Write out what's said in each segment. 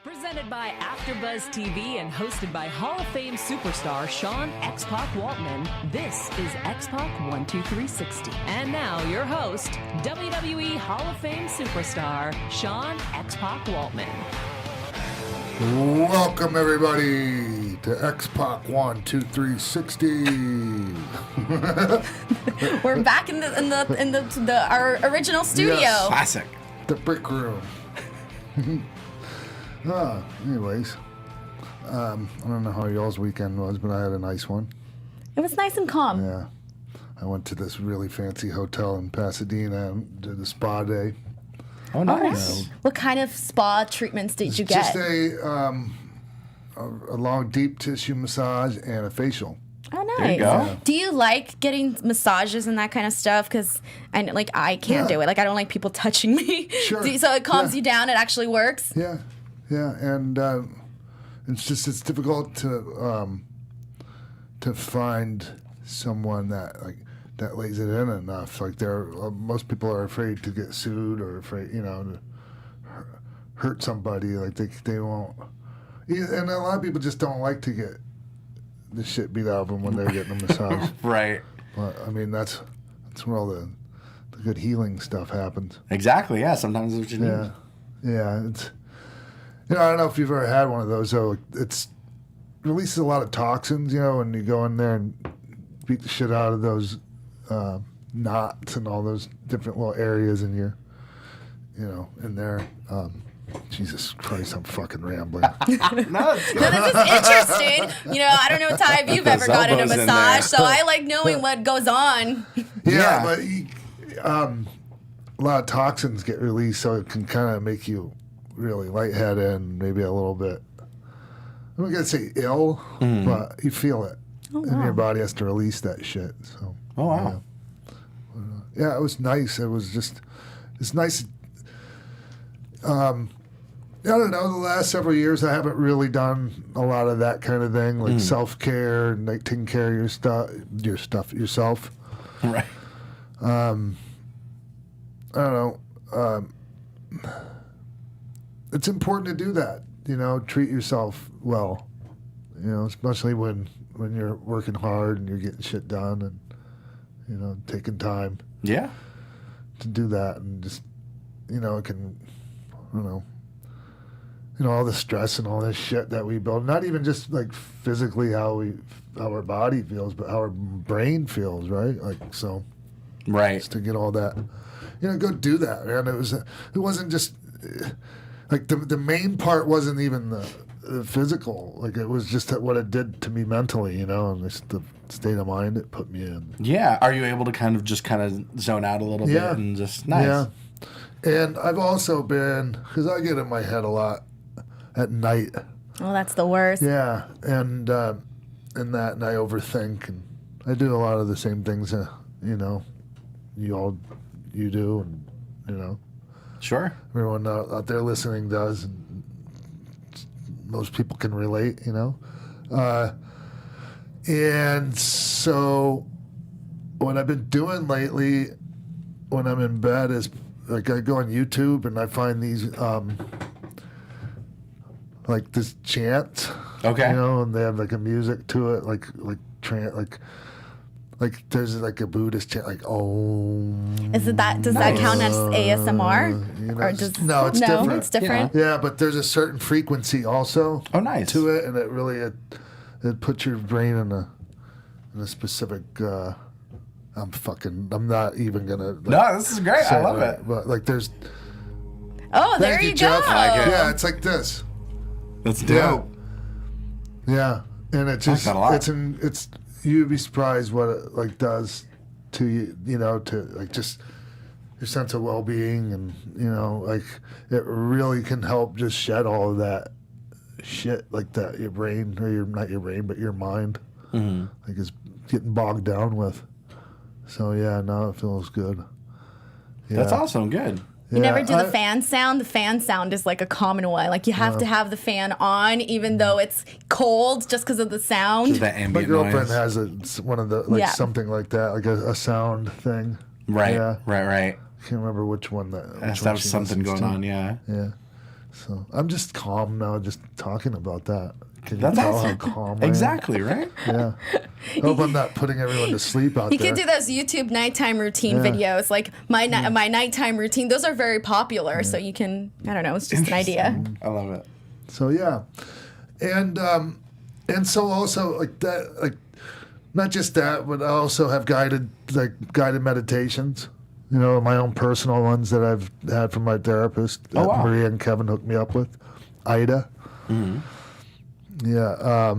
Presented by AfterBuzz TV and hosted by Hall of Fame superstar Sean X-Pac Waltman, this is X-Pac 12360. And now your host, WWE Hall of Fame superstar Sean X-Pac Waltman. Welcome everybody to X-Pac 12360. We're back in our original studio. Yes. Classic. The brick room. Anyways, I don't know how y'all's weekend was, but I had a nice one. It was nice and calm. Yeah, I went to this really fancy hotel in Pasadena and did a spa day. Oh, nice. What kind of spa treatments did you get? Just a long deep tissue massage and a facial. Oh, nice. There you go. Do you like getting massages and that kind of stuff? Because I can't do it. Like, I don't like people touching me. Sure. So it calms you down. It actually works. Yeah, and it's difficult to find someone that lays it in enough. Like most people are afraid to get sued or afraid, to hurt somebody. Like they won't. And a lot of people just don't like to get the shit beat out of them when they're getting a massage. Right. But I mean that's where all the good healing stuff happens. Exactly. Yeah. Sometimes it's what you need. Yeah. It's I don't know if you've ever had one of those. So it's releases a lot of toxins. When you go in there and beat the shit out of those knots and all those different little areas in your, in there. Jesus Christ, I'm fucking rambling. No, it's good. No, this is interesting. I don't know, Ty, if you've ever gotten a elbows in massage, there. so I like knowing what goes on. Yeah, but a lot of toxins get released, so it can kind of make you really lightheaded and maybe a little bit, I'm not going to say ill, but you feel it. Oh, And wow. your body has to release that shit. So. Oh, wow. Yeah, it was nice. It's nice. I don't know, the last several years I haven't really done a lot of that kind of thing, like self-care and like taking care of your stuff yourself. Right. I don't know. It's important to do that, treat yourself well, especially when you're working hard and you're getting shit done and, taking time Yeah. to do that and just, it can, I don't know, all the stress and all this shit that we build, not even just like physically how our body feels, but how our brain feels, right? Like, so Right. just to get all that, go do that, man. It wasn't just like the main part wasn't even the physical, like it was just what it did to me mentally, and just the state of mind it put me in. Yeah. Are you able to kind of zone out a little bit and just nice? Yeah. And I've also been, because I get in my head a lot at night. Oh, that's the worst. Yeah, and I overthink, and I do a lot of the same things, you do, and Sure. everyone out there listening does, and most people can relate, and so what I've been doing lately when I'm in bed is like I go on YouTube and I find these like this chant, Okay. and they have like a music to it, like there's like a Buddhist chant, like Om. Does that count as ASMR? Or no, it's different. It's different. Yeah, but there's a certain frequency also Oh, nice. to it, and it really it puts your brain in a specific. I'm not even gonna. No, this is great. I say love it. But like, there's. Oh, there Thank you you, Jeff. go. I like it. Yeah, it's like this. That's dope. Yeah, and it just that a lot. it's you'd be surprised what it like does to you, to like just your sense of well-being, and like it really can help just shed all of that shit like that your brain, or not your brain but your mind like is getting bogged down with. So yeah, now it feels good. Yeah. That's awesome. Good. You never do the fan sound? The fan sound is like a common one. Like you have to have the fan on even though it's cold just because of the sound. Just that My ambient girlfriend noise. has one of the something like that, like a sound thing. Right. Yeah. Right. Can't remember which one that. Has to have something going on. Yeah. Yeah. So I'm just calm now, just talking about that. Can you That's tell awesome. how calm I am? Exactly, right? Yeah. Hope I'm not putting everyone to sleep out You there. could do those YouTube nighttime routine videos, like my nighttime routine. Those are very popular, so you can. I don't know. It's just an idea. I love it. So yeah, and so also like that, like not just that, but I also have guided meditations. You know, my own personal ones that I've had from my therapist that wow. Maria and Keven hooked me up with. Ida. Mm-hmm. Yeah.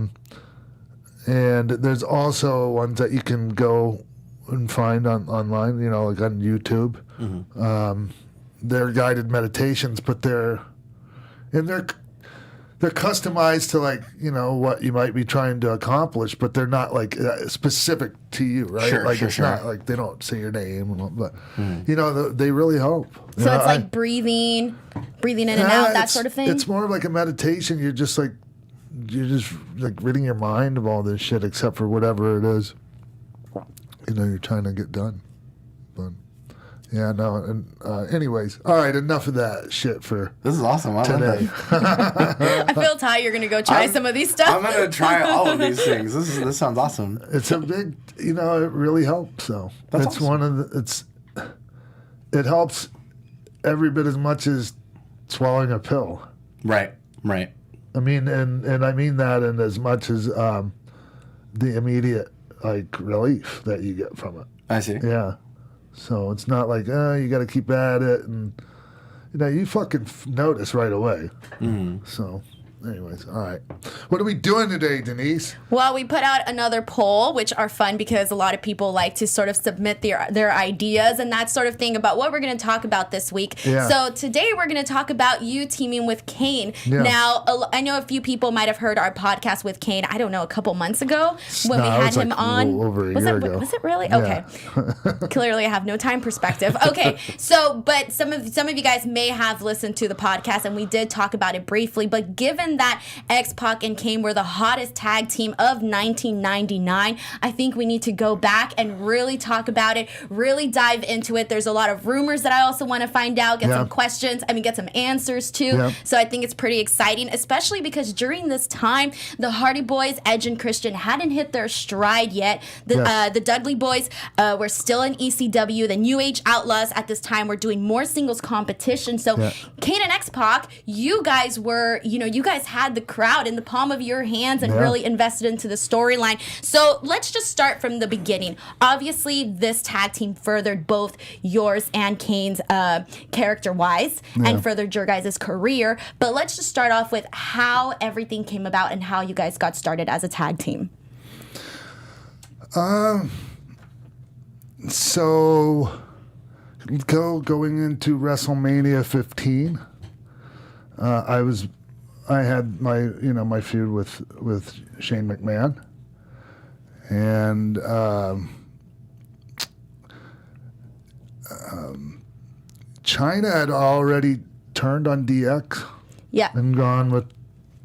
And there's also ones that you can go and find online, you know, like on YouTube. Mm-hmm. They're guided meditations, but they're customized to, like, you know, what you might be trying to accomplish, but they're not like specific to you, right? Sure, like sure, it's sure. not like they don't say your name, but you know, they really help. You So know, it's like breathing in and out, that sort of thing. It's more like a meditation. You're just like ridding your mind of all this shit, except for whatever it is, you know, you're trying to get done. But yeah, no. And anyways, all right, enough of that shit for This is awesome. I today. love it. I feel tired. You're gonna go try some of these stuff. I'm gonna try all of these things. This sounds awesome. It's a big, you know, it really helps. So That's it's awesome. one of it helps every bit as much as swallowing a pill. Right. Right. I mean, and I mean that in as much as the immediate, like, relief that you get from it. I see. Yeah. So it's not like, you got to keep at it. And, you know, you fucking notice right away. Mm-hmm. So, anyways, all right. What are we doing today, Denise? Well, we put out another poll, which are fun because a lot of people like to sort of submit their ideas and that sort of thing about what we're going to talk about this week. Yeah. So today we're going to talk about you teaming with Kane. Yeah. Now, I know a few people might have heard our podcast with Kane, I don't know, a couple months ago when we No, it had was him like on. over a was year it, ago. Was it really? Yeah. Okay. Clearly I have no time perspective. Okay. So, but some of you guys may have listened to the podcast and we did talk about it briefly, but given that X-Pac and Kane were the hottest tag team of 1999. I think we need to go back and really talk about it, really dive into it. There's a lot of rumors that I also want to find out, get some questions, get some answers too. Yeah. So I think it's pretty exciting, especially because during this time, the Hardy Boys, Edge and Christian, hadn't hit their stride yet. The Dudley Boys were still in ECW. The New Age Outlaws at this time were doing more singles competition. So Kane and X-Pac, you guys were, you guys had the crowd in the palm of your hands and really invested into the storyline. So let's just start from the beginning. Obviously, this tag team furthered both yours and Kane's character-wise and furthered your guys' career. But let's just start off with how everything came about and how you guys got started as a tag team. So going into WrestleMania 15, I had my feud with Shane McMahon, and China had already turned on DX and gone with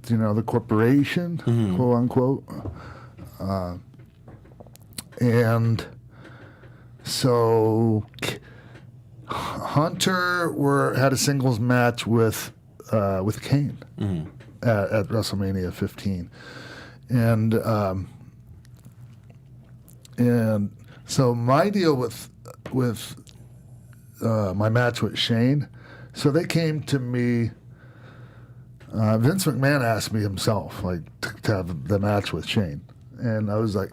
the corporation, quote unquote, and so Hunter had a singles match with Kane at WrestleMania 15, and so my deal with my match with Shane, so they came to me. Vince McMahon asked me himself, like, to have the match with Shane, and I was like,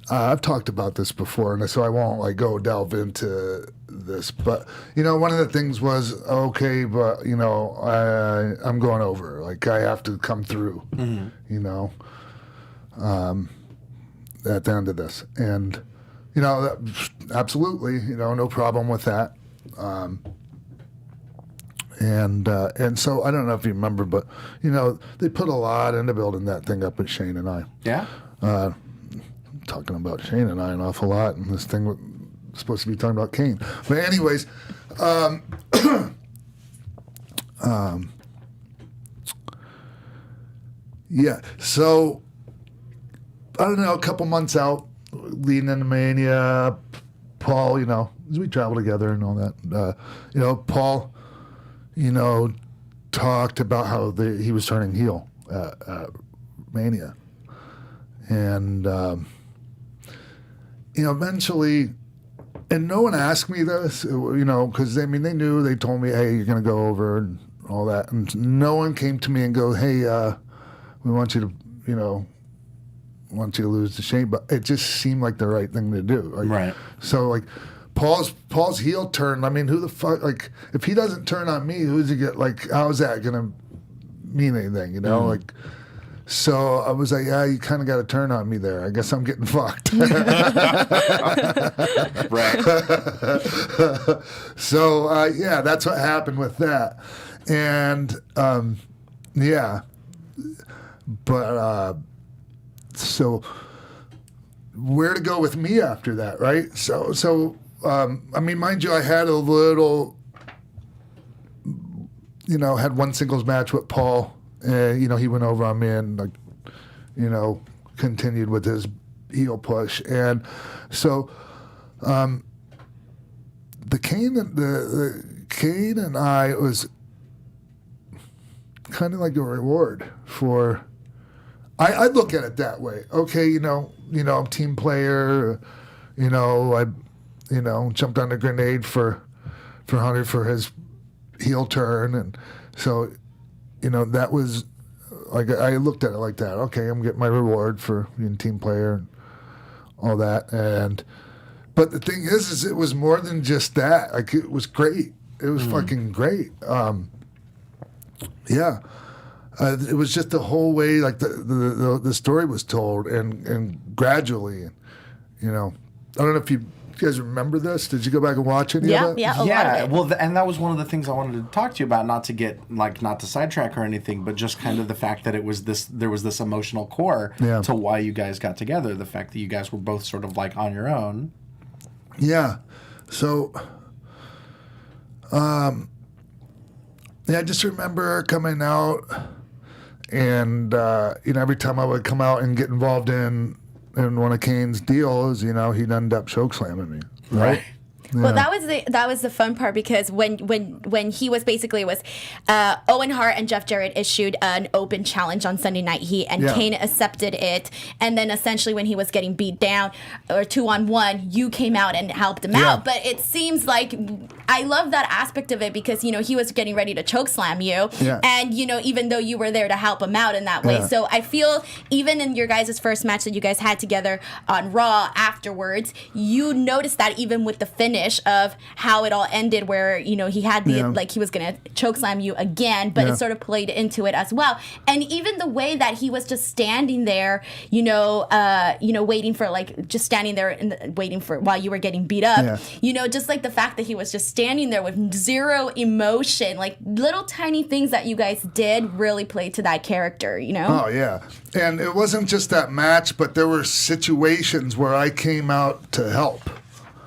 I've talked about this before, and so I won't go delve into this. But one of the things was, okay, but I'm going over. Like, I have to come through. At the end of this, and absolutely, no problem with that. And so I don't know if you remember, but they put a lot into building that thing up with Shane and I. Yeah. Talking about Shane and I an awful lot, and this thing was supposed to be talking about Kane. But anyways, yeah. So I don't know. A couple months out, leading into Mania, Paul, as we travel together and all that, Paul, talked about how he was turning heel at Mania. And, eventually, and no one asked me this, because, they knew, they told me, hey, you're going to go over and all that. And no one came to me and go, hey, we want you to, want you to lose to Shane. But it just seemed like the right thing to do. Right. So, Paul's heel turn, who the fuck, if he doesn't turn on me, who's he get, how's that going to mean anything, So I was like, yeah, you kind of got to turn on me there. I guess I'm getting fucked. Right. So, yeah, that's what happened with that. And, yeah. But, so where to go with me after that, right? So, mind you, I had a little, had one singles match with Paul. He went over on me and, continued with his heel push. And so, the Kane and I was kind of like a reward for. I look at it that way. Okay, I'm a team player. I jumped on the grenade for Hunter for his heel turn, and so. That was I looked at it like that. Okay, I'm getting my reward for being a team player and all that. But the thing is it was more than just that. It was great. It was fucking great. Yeah. It was just the whole way, the story was told, and gradually, I don't know if you guys remember this. Did you go back and watch any of it? Yeah, a lot of it. Well, and that was one of the things I wanted to talk to you about, not to sidetrack or anything, but just kind of the fact that there was this emotional core to why you guys got together. The fact that you guys were both sort of on your own. Yeah. So, I just remember coming out, and every time I would come out and get involved in one of Kane's deals, he'd end up chokeslamming me. Right. Yeah. Well, that was the fun part, because when he was basically Owen Hart and Jeff Jarrett issued an open challenge on Sunday Night Heat, and Kane accepted it, and then essentially when he was getting beat down or 2-on-1, you came out and helped him out. But it seems like I love that aspect of it, because he was getting ready to chokeslam you, and even though you were there to help him out in that way. So I feel even in your guys' first match that you guys had together on Raw afterwards, you noticed that even with the finish of how it all ended, where he had the he was gonna chokeslam you again, but it sort of played into it as well. And even the way that he was just standing there, waiting for just standing there and waiting for while you were getting beat up, just the fact that he was just standing there with zero emotion, little tiny things that you guys did really played to that character. Oh yeah, and it wasn't just that match, but there were situations where I came out to help.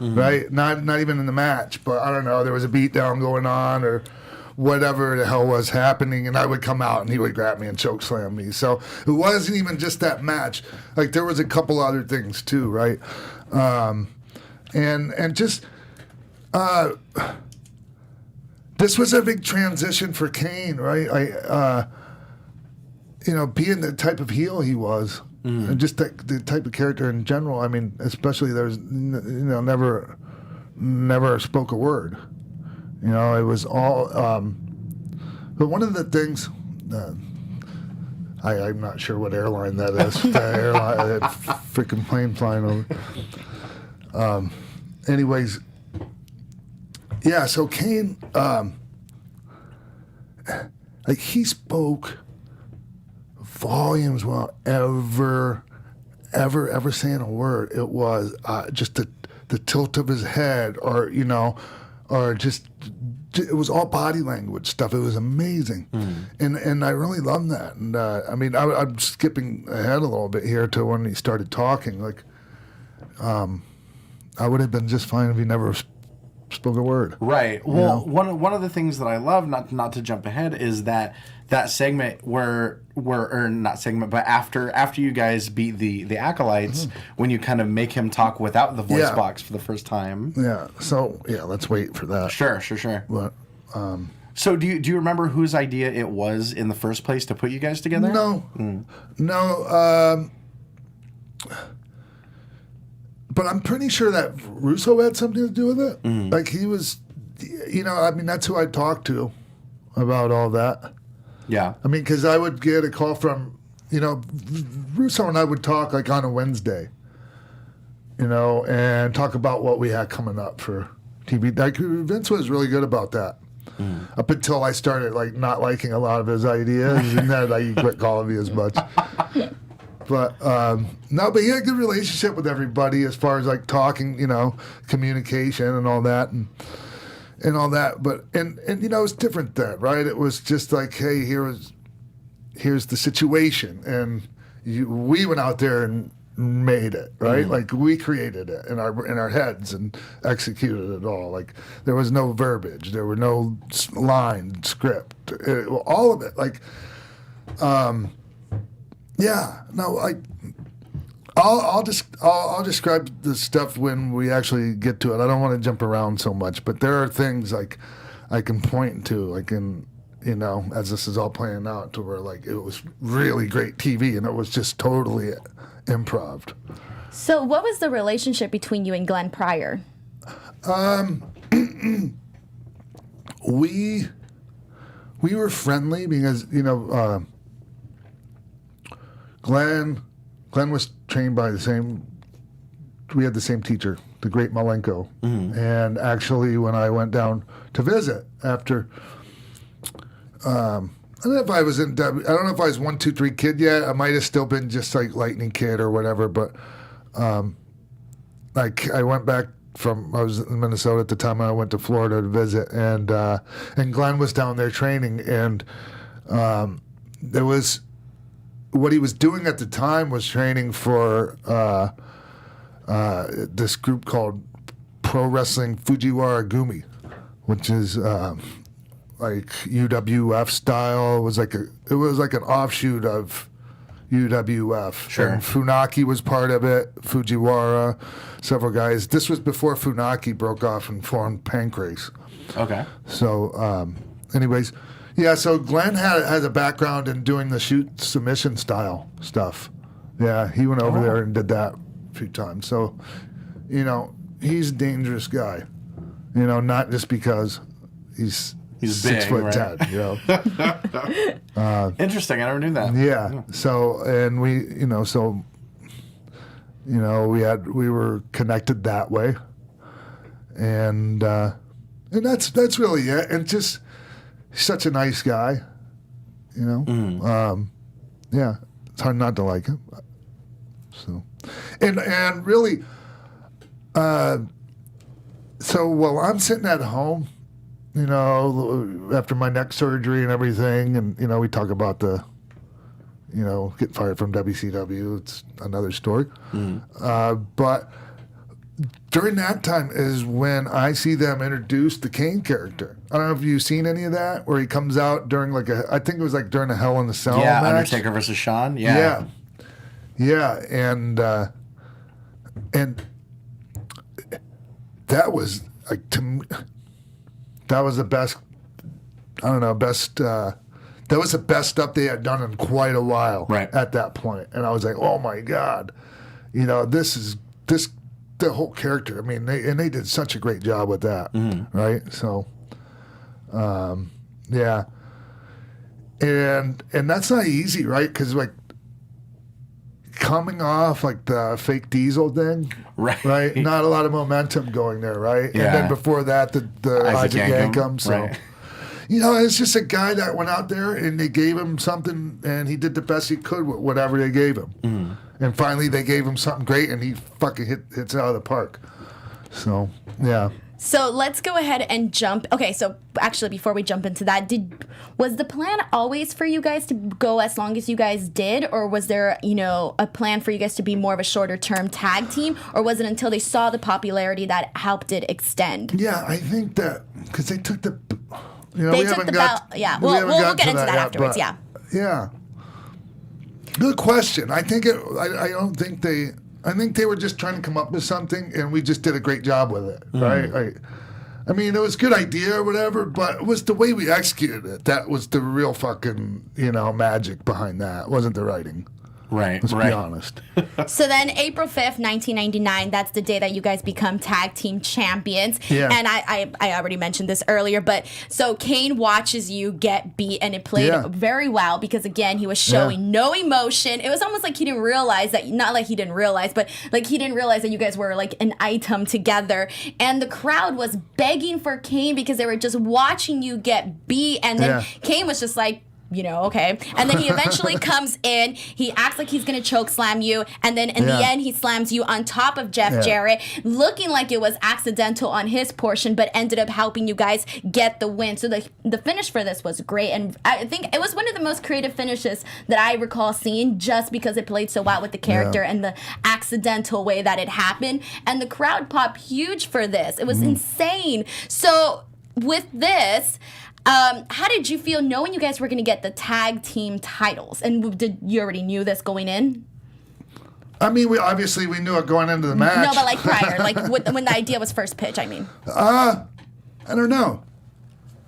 Mm-hmm. Right? Not even in the match, but I don't know, there was a beatdown going on or whatever the hell was happening, and I would come out and he would grab me and chokeslam me. So it wasn't even just that match. There was a couple other things too, right? And just this was a big transition for Kane, right? Being the type of heel he was. And just the type of character in general. Especially there's never spoke a word. It was all. But one of the things, I'm not sure what airline that is. The airline, that freaking plane flying over. Anyways, yeah. So Kane, he spoke volumes without ever saying a word. It was just the tilt of his head, or just it was all body language stuff. It was amazing, and I really loved that. And I'm skipping ahead a little bit here to when he started talking. I would have been just fine if he never spoke a word. Right. Well, one of the things that I love, not to jump ahead, is that segment where not segment, but after you guys beat the acolytes, when you kind of make him talk without the voice box for the first time. Yeah. So let's wait for that. Sure. But So do you remember whose idea it was in the first place to put you guys together? No. No. But I'm pretty sure that Russo had something to do with it. Like he was, I mean, that's who I talked to about all that. Yeah. I mean, because I would get a call from, Russo and I would talk like on a Wednesday, and talk about what we had coming up for TV. Like Vince was really good about that. Up until I started like not liking a lot of his ideas, and then I quit calling me as much. But no, but he had a good relationship with everybody as far as like talking, communication and all that, and all that. But and it's different then, right? It was just like, hey, here's the situation, and we went out there and made it, right? Like we created it in our heads and executed it all. Like there was no verbiage, there were no line script, all of it. Like, yeah, no, I'll describe the stuff when we actually get to it. I don't want to jump around so much, but there are things like I can point to, like in. As this is all playing out, to where like it was really great TV and it was just totally improv. So, what was the relationship between you and Glenn prior? We were friendly because Glenn was trained by we had the same teacher, the great Malenko, and actually when I went down to visit after. I don't know if I was I don't know if I was 1, 2, 3 kid yet. I might have still been just like Lightning Kid or whatever. But like I went back I was in Minnesota at the time. I went to Florida to visit, and Glenn was down there training, and there was what he was doing at the time was training for this group called Pro Wrestling Fujiwara Gumi, which is. Like UWF style. It was like an offshoot of UWF. Sure. And Funaki was part of it. Fujiwara, several guys. This was before Funaki broke off and formed Pancrase. Okay. So, anyways, yeah. So Glenn has a background in doing the shoot submission style stuff. Yeah, he went over there and did that a few times. So, he's a dangerous guy. Not just because he's 6 big, foot right? 10, Interesting. I never knew that. Yeah. So, and we were connected that way, and that's really it. And just such a nice guy, Yeah, it's hard not to like him. So, and really, so while I'm sitting at home. After my neck surgery and everything, and we talk about the, getting fired from WCW. It's another story. But during that time is when I see them introduce the Kane character. I don't know if you've seen any of that, where he comes out during I think it was like during a Hell in a Cell match. Undertaker versus Shawn. Yeah, and that was like to me. That was the best. I don't know, that was the best stuff they had done in quite a while. Right. At that point, and I was like, oh my god, the whole character. I mean, they did such a great job with that, right? So, yeah, and that's not easy, right? Because like coming off like the fake Diesel thing, right? Not a lot of momentum going there, right? Yeah. And then before that, the Isaac Yankem. So, right. It's just a guy that went out there and they gave him something, and he did the best he could with whatever they gave him. And finally, they gave him something great, and he fucking hits it out of the park. So, yeah. So let's go ahead and jump. Okay, so actually, before we jump into that, was the plan always for you guys to go as long as you guys did, or was there, a plan for you guys to be more of a shorter term tag team, or was it until they saw the popularity that helped it extend? Yeah, I think that because they took the, they took the belt. Yeah, we'll get into that afterwards. Yeah. Yeah. Good question. I think I don't think they. I think they were just trying to come up with something, and we just did a great job with it, right? I mean, it was a good idea or whatever, but it was the way we executed it. That was the real fucking, magic behind that. It wasn't the writing. Right, Let's be honest. So then April 5th, 1999, that's the day that you guys become tag team champions. Yeah. And I already mentioned this earlier, but so Kane watches you get beat, and it played very well because, again, he was showing no emotion. It was almost like he didn't realize that, not like he didn't realize, but like he didn't realize that you guys were like an item together. And the crowd was begging for Kane because they were just watching you get beat. And then Kane was just like, okay. And then he eventually comes in. He acts like he's going to choke slam you. And then in the end, he slams you on top of Jeff Jarrett, looking like it was accidental on his portion, but ended up helping you guys get the win. So the finish for this was great. And I think it was one of the most creative finishes that I recall seeing just because it played so well with the character and the accidental way that it happened. And the crowd popped huge for this. It was insane. So with this... how did you feel knowing you guys were going to get the tag team titles? And did you already knew this going in? I mean, we knew it going into the match. No, but like prior, like when the idea was first pitched, I mean. I don't know.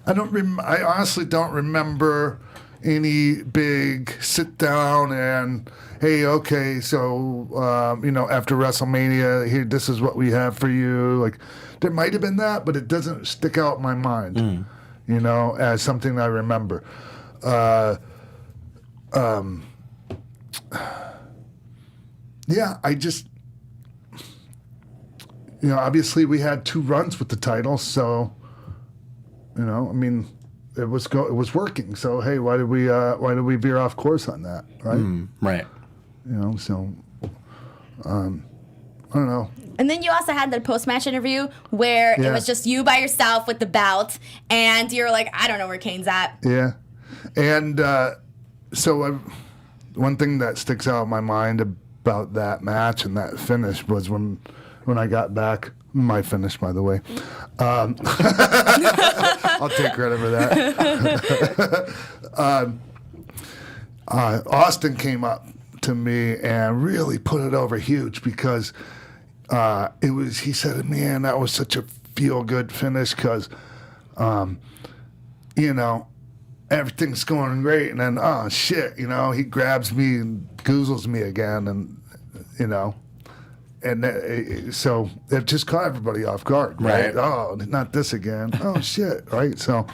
I honestly don't remember any big sit down and, hey, okay, so, after WrestleMania, here, this is what we have for you. Like, there might have been that, but it doesn't stick out in my mind. As something I remember. I just, obviously we had 2 runs with the title, so, I mean, it was working. So hey, why did we veer off course on that, right? Right. So, I don't know. And then you also had the post-match interview where it was just you by yourself with the belt, and you're like, I don't know where Kane's at. Yeah. And one thing that sticks out in my mind about that match and that finish was when I got back. My finish, by the way. I'll take credit for that. Austin came up to me and really put it over huge because... he said, man, that was such a feel-good finish because, everything's going great. And then, oh, shit, he grabs me and goozles me again. And, so it just caught everybody off guard, right? Oh, not this again. Oh, shit, right? So,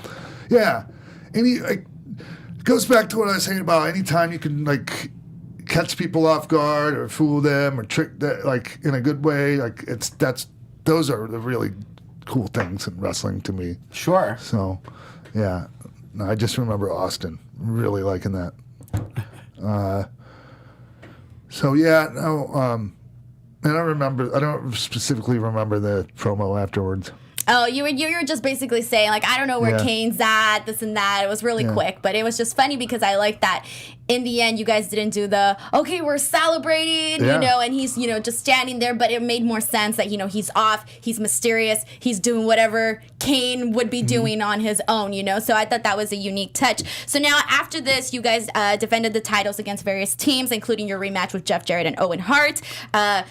yeah. It goes back to what I was saying about anytime you can, catch people off guard or fool them or trick that in a good way, those are the really cool things in wrestling to me. Sure. So I just remember Austin really liking that. And I don't specifically remember the promo afterwards. Oh, you were just basically saying, I don't know where Kane's at, this and that. It was really quick, but it was just funny because I like that in the end you guys didn't do the, okay, we're celebrating, and he's, just standing there, but it made more sense that, he's off, he's mysterious, he's doing whatever Kane would be doing on his own, So I thought that was a unique touch. So now after this, you guys defended the titles against various teams, including your rematch with Jeff Jarrett and Owen Hart,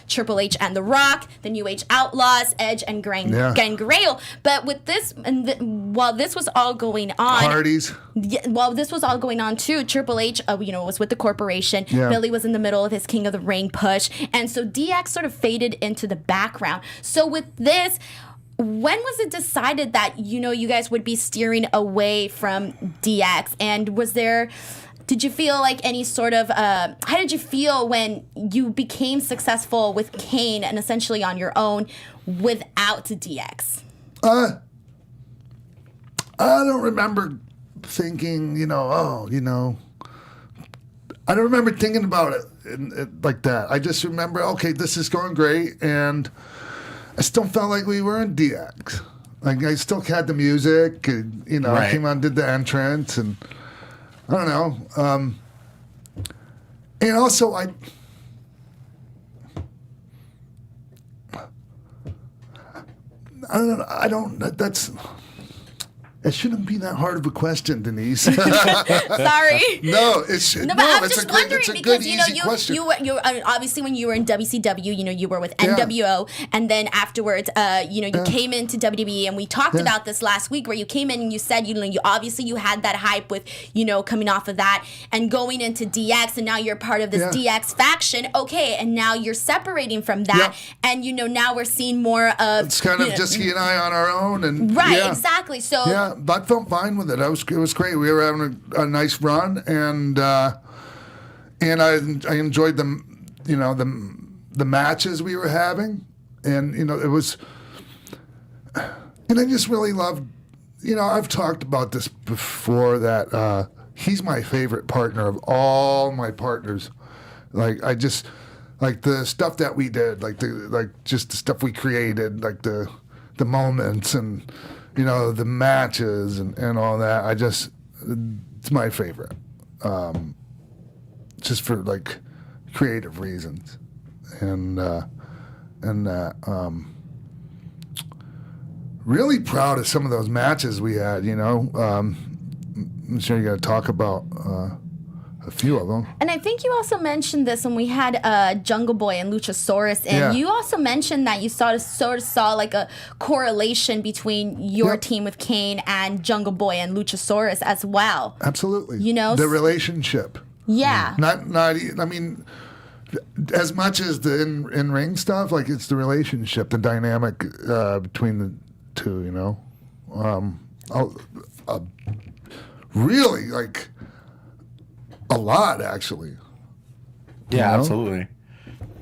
Triple H and The Rock, the New Age Outlaws, Edge and Gangrel. But with this, while this was all going on, parties. While this was all going on too, Triple H, was with the corporation. Yeah. Billy was in the middle of his King of the Ring push, and so DX sort of faded into the background. So with this, when was it decided that you guys would be steering away from DX? And did you feel like any sort of, how did you feel when you became successful with Kane and essentially on your own without DX? I don't remember thinking, I don't remember thinking about it like that. I just remember, okay, this is going great, and I still felt like we were in DX. I still had the music, and, I came on, did the entrance, and I don't know. And also, I don't know. It shouldn't be that hard of a question, Denise. Sorry. No, it's No, but no, I'm it's just a good, wondering it's a because good, you know easy question. you obviously when you were in WCW, you were with Yeah. NWO, and then afterwards, you came into WWE, and we talked about this last week where you came in and you said you obviously you had that hype with coming off of that and going into DX, and now you're part of this DX faction. Okay, and now you're separating from that, and now we're seeing more of It's kind of just he and I on our own, and right, exactly. So yeah, but I felt fine with it. It was great. We were having a nice run, and I enjoyed the matches we were having, and it was, and I just really loved. I've talked about this before that he's my favorite partner of all my partners. Like I just like the stuff that we did, just the stuff we created, like the moments and. The matches and all that. It's my favorite. Just for creative reasons, and really proud of some of those matches we had. I'm sure you're gonna talk about a few of them. And I think you also mentioned this when we had Jungle Boy and Luchasaurus, and you also mentioned that you sort of saw like a correlation between your team with Kane and Jungle Boy and Luchasaurus as well. Absolutely. The relationship. Yeah. Not. I mean, as much as the in ring stuff, it's the relationship, the dynamic between the two. Really a lot, actually. Yeah, absolutely.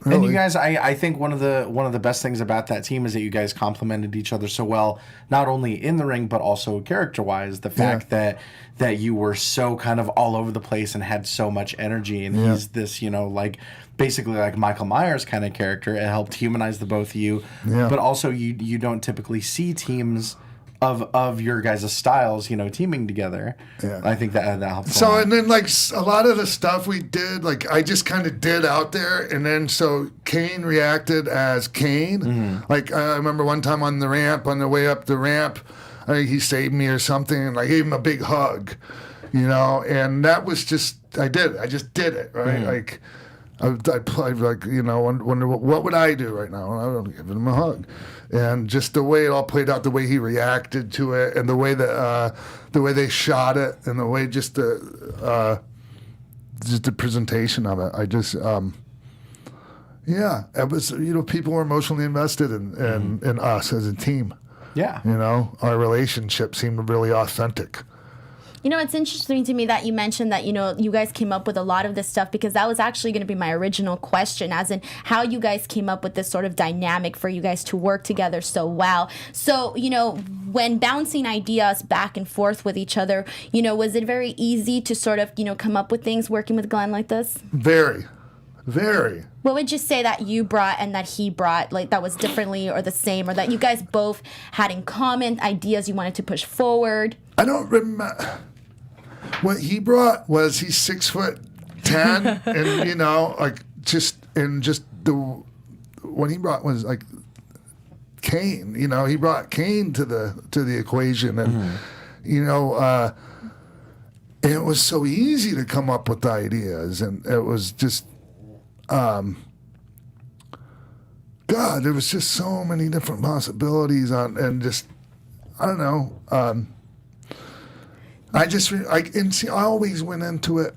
Really? And you guys, I think one of the best things about that team is that you guys complemented each other so well, not only in the ring but also character-wise. The fact that you were so kind of all over the place and had so much energy, and he's this, basically like Michael Myers kind of character. It helped humanize the both of you, but also you don't typically see teams of your guys' styles, teaming together. Yeah. I think that helps. So, and then a lot of the stuff we did, I just kind of did out there, and then so Kane reacted as Kane. Mm-hmm. I remember one time on the way up the ramp, I think he saved me or something, and I gave him a big hug, and that was just, I just did it, right? Mm-hmm. I played wonder what would I do right now? And I would give him a hug, and just the way it all played out, the way he reacted to it, and the way that the way they shot it, and the way just the presentation of it. I just it was people were emotionally invested in us as a team. Yeah, our relationship seemed really authentic. It's interesting to me that you mentioned that, you guys came up with a lot of this stuff, because that was actually going to be my original question, as in how you guys came up with this sort of dynamic for you guys to work together so well. So, when bouncing ideas back and forth with each other, was it very easy to sort of, come up with things working with Glenn like this? Very. Very. What would you say that you brought and that he brought, that was differently or the same, or that you guys both had in common, ideas you wanted to push forward? I don't remember. What he brought was he's 6'10", and what he brought was Kane. He brought Kane to the equation, and and it was so easy to come up with ideas, and it was just God, there was just so many different possibilities and just I don't know. I always went into it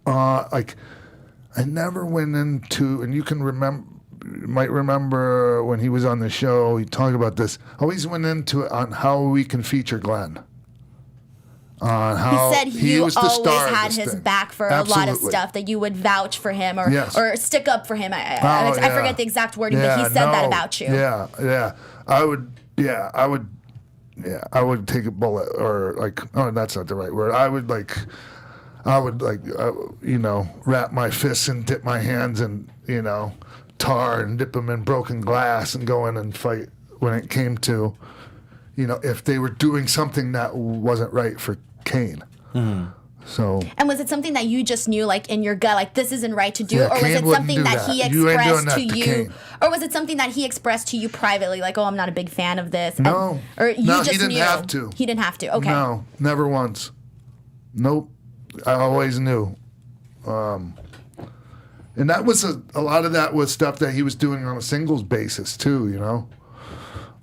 I never went into, and you might remember when he was on the show, he talked about this. I always went into it on how we can feature Glenn. On how he said you was the always star had his back for a lot of stuff, that you would vouch for him or stick up for him. I forget the exact wording, but he said that about you. Yeah. I would take a bullet, or that's not the right word. I would wrap my fists and dip my hands in, tar and dip them in broken glass and go in and fight when it came to, if they were doing something that wasn't right for Kane. Mm-hmm. So. And was it something that you just knew, like in your gut, like this isn't right to do, Yeah, or was Kane it wouldn't something do that that. he You ain't doing expressed that to to you, Kane. or was it something that he expressed to you privately, like, oh, I'm not a big fan of this? No. Or you No, just he didn't knew. have to. He didn't have to. Okay. No, never once. Nope. I always knew. And that was a lot of that was stuff that he was doing on a singles basis too, you know.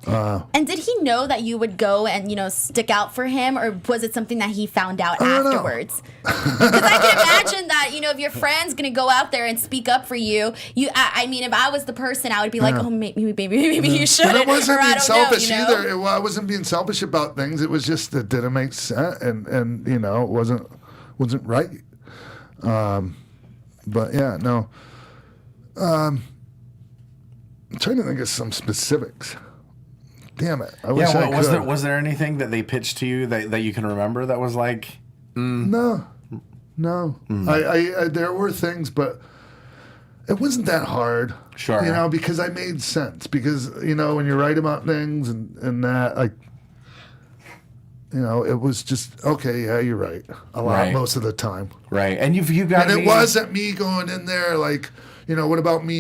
And did he know that you would go and, stick out for him, or was it something that he found out don't know. afterwards? Because I can imagine that, if your friend's going to go out there and speak up for you, I mean, if I was the person, I would be like, oh, maybe you shouldn't. But it wasn't or I being don't selfish know, either. I wasn't being selfish about things. It was just that didn't make sense, and it wasn't right. But yeah, no. I'm trying to think of some specifics. Damn it! I wish I could. Was there anything that they pitched to you that you can remember that was like? No. I there were things, but it wasn't that hard. Sure. Because I made sense. Because when you write about things and that, like, it was just okay. Yeah, you're right. Most of the time. Right, and you got. And it wasn't me going in there like, what about me?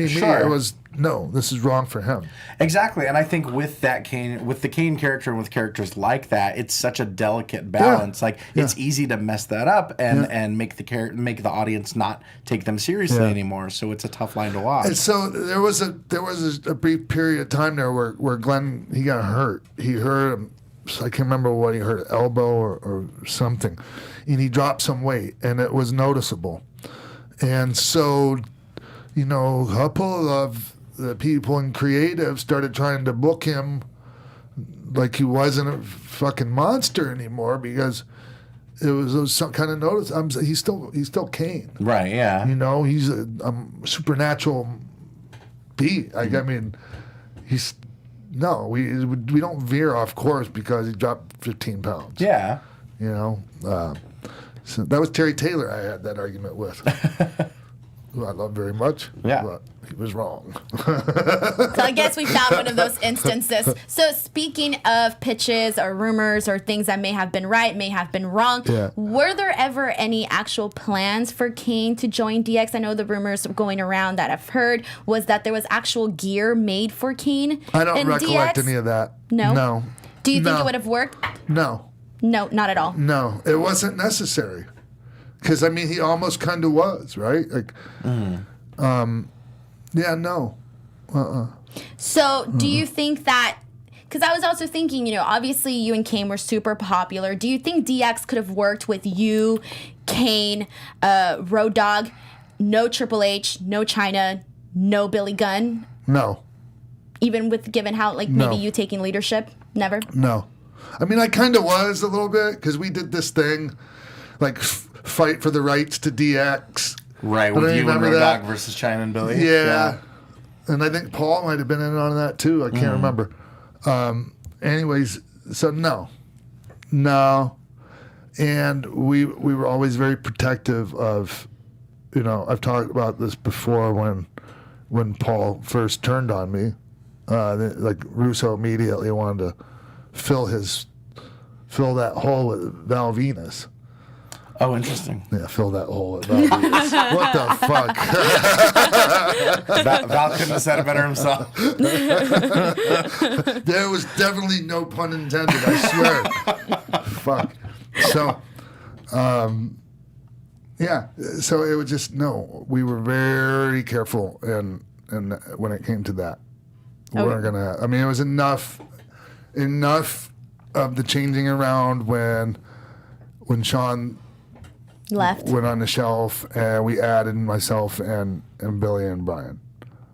Sure. It was no. This is wrong for him. Exactly, and I think with the Kane character and with characters like that, it's such a delicate balance. Yeah. Like it's easy to mess that up and make the audience not take them seriously anymore. So it's a tough line to walk. And so there was a brief period of time there where Glenn, he got hurt. He hurt him. I can't remember what he hurt, elbow or something, and he dropped some weight, and it was noticeable. And so, a couple of the people in creative started trying to book him like he wasn't a fucking monster anymore because it was some kind of notice. He's still Kane, right? Yeah, he's a supernatural being. I mean, he's. No, we don't veer off course because he dropped 15 pounds. Yeah. So that was Terry Taylor I had that argument with, who I love very much. Yeah. But he was wrong. So I guess we found one of those instances. So speaking of pitches or rumors or things that may have been right, may have been wrong, were there ever any actual plans for Kane to join DX? I know the rumors going around that I've heard was that there was actual gear made for Kane. I don't recollect DX. any of that. No? No. Do you think it would have worked? No. No, not at all. No, it wasn't necessary. Because, he almost kind of was, right? Like, yeah, no. So do you think that, because I was also thinking, obviously you and Kane were super popular. Do you think DX could have worked with you, Kane, Road Dogg, no Triple H, no Chyna, no Billy Gunn? No. Even given how, maybe you taking leadership? Never? No. I kind of was a little bit, because we did this thing, fight for the rights to DX. Right, with you and Road Dogg versus Chyna and Billy. Yeah. And I think Paul might have been in on that too. I can't remember. Anyways, so no. And we were always very protective of, I've talked about this before when Paul first turned on me. Russo immediately wanted to fill that hole with Val Venus. Oh, interesting. Yeah, fill that hole with Val Venus. What the fuck? Val couldn't have said it better himself. There was definitely no pun intended, I swear. Fuck. So, yeah. So it was just, no, we were very careful and when it came to that. We weren't going to, it was enough of the changing around when Sean left, went on the shelf, and we added myself and Billy and Brian.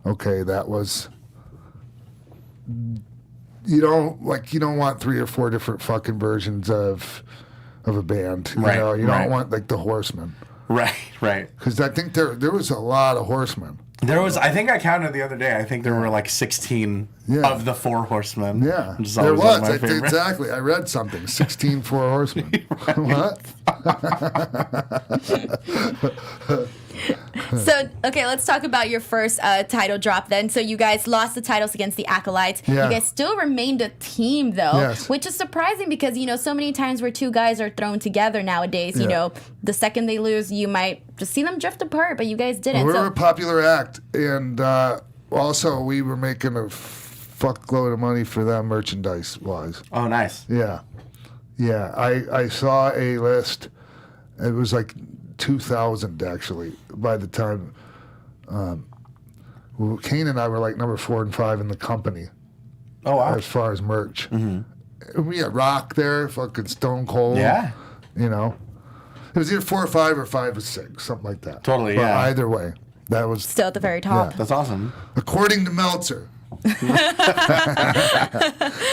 Okay, that was. You don't want 3 or 4 different fucking versions of a band. You don't want the Horsemen. Right. Because I think there was a lot of Horsemen. There was, I think I counted the other day. I think there were 16 of the 4 horsemen. Yeah, there was. Exactly. I read something. 16 4 horsemen. What? So, okay, let's talk about your first title drop then. So you guys lost the titles against the Acolytes. Yeah. You guys still remained a team, though, Yes. which is surprising because, so many times where two guys are thrown together nowadays, the second they lose, you might just see them drift apart, but you guys didn't. We were a popular act, and also we were making a fuckload of money for them merchandise-wise. Oh, nice. Yeah. I saw a list. It was like 2,000 actually. By the time Kane and I were like number 4 and 5 in the company. Oh, wow. As far as merch, we had Rock there, fucking Stone Cold. Yeah. It was either 4 or 5 or 5 or 6, something like that. Totally, But yeah. Either way, that was still at the very top. Yeah. That's awesome. According to Meltzer.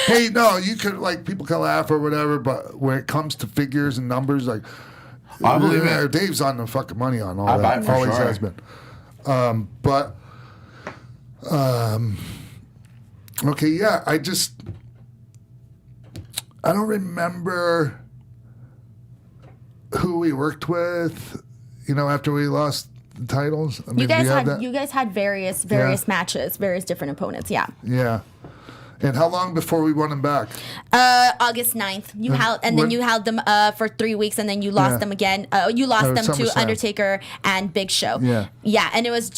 Hey, no, you could, like, people can laugh or whatever, but when it comes to figures and numbers, like, I believe it. Dave's on the fucking money on all I buy that. it for Always sure. has been. Okay, yeah, I don't remember who we worked with, after we lost the titles. I mean, You do guys have had that? you guys had various matches, various different opponents. Yeah. Yeah. And how long before we won them back? August 9th. Then you held them for 3 weeks, and then you lost them again. You lost them to SummerSlam. Undertaker and Big Show. Yeah. Yeah, and it was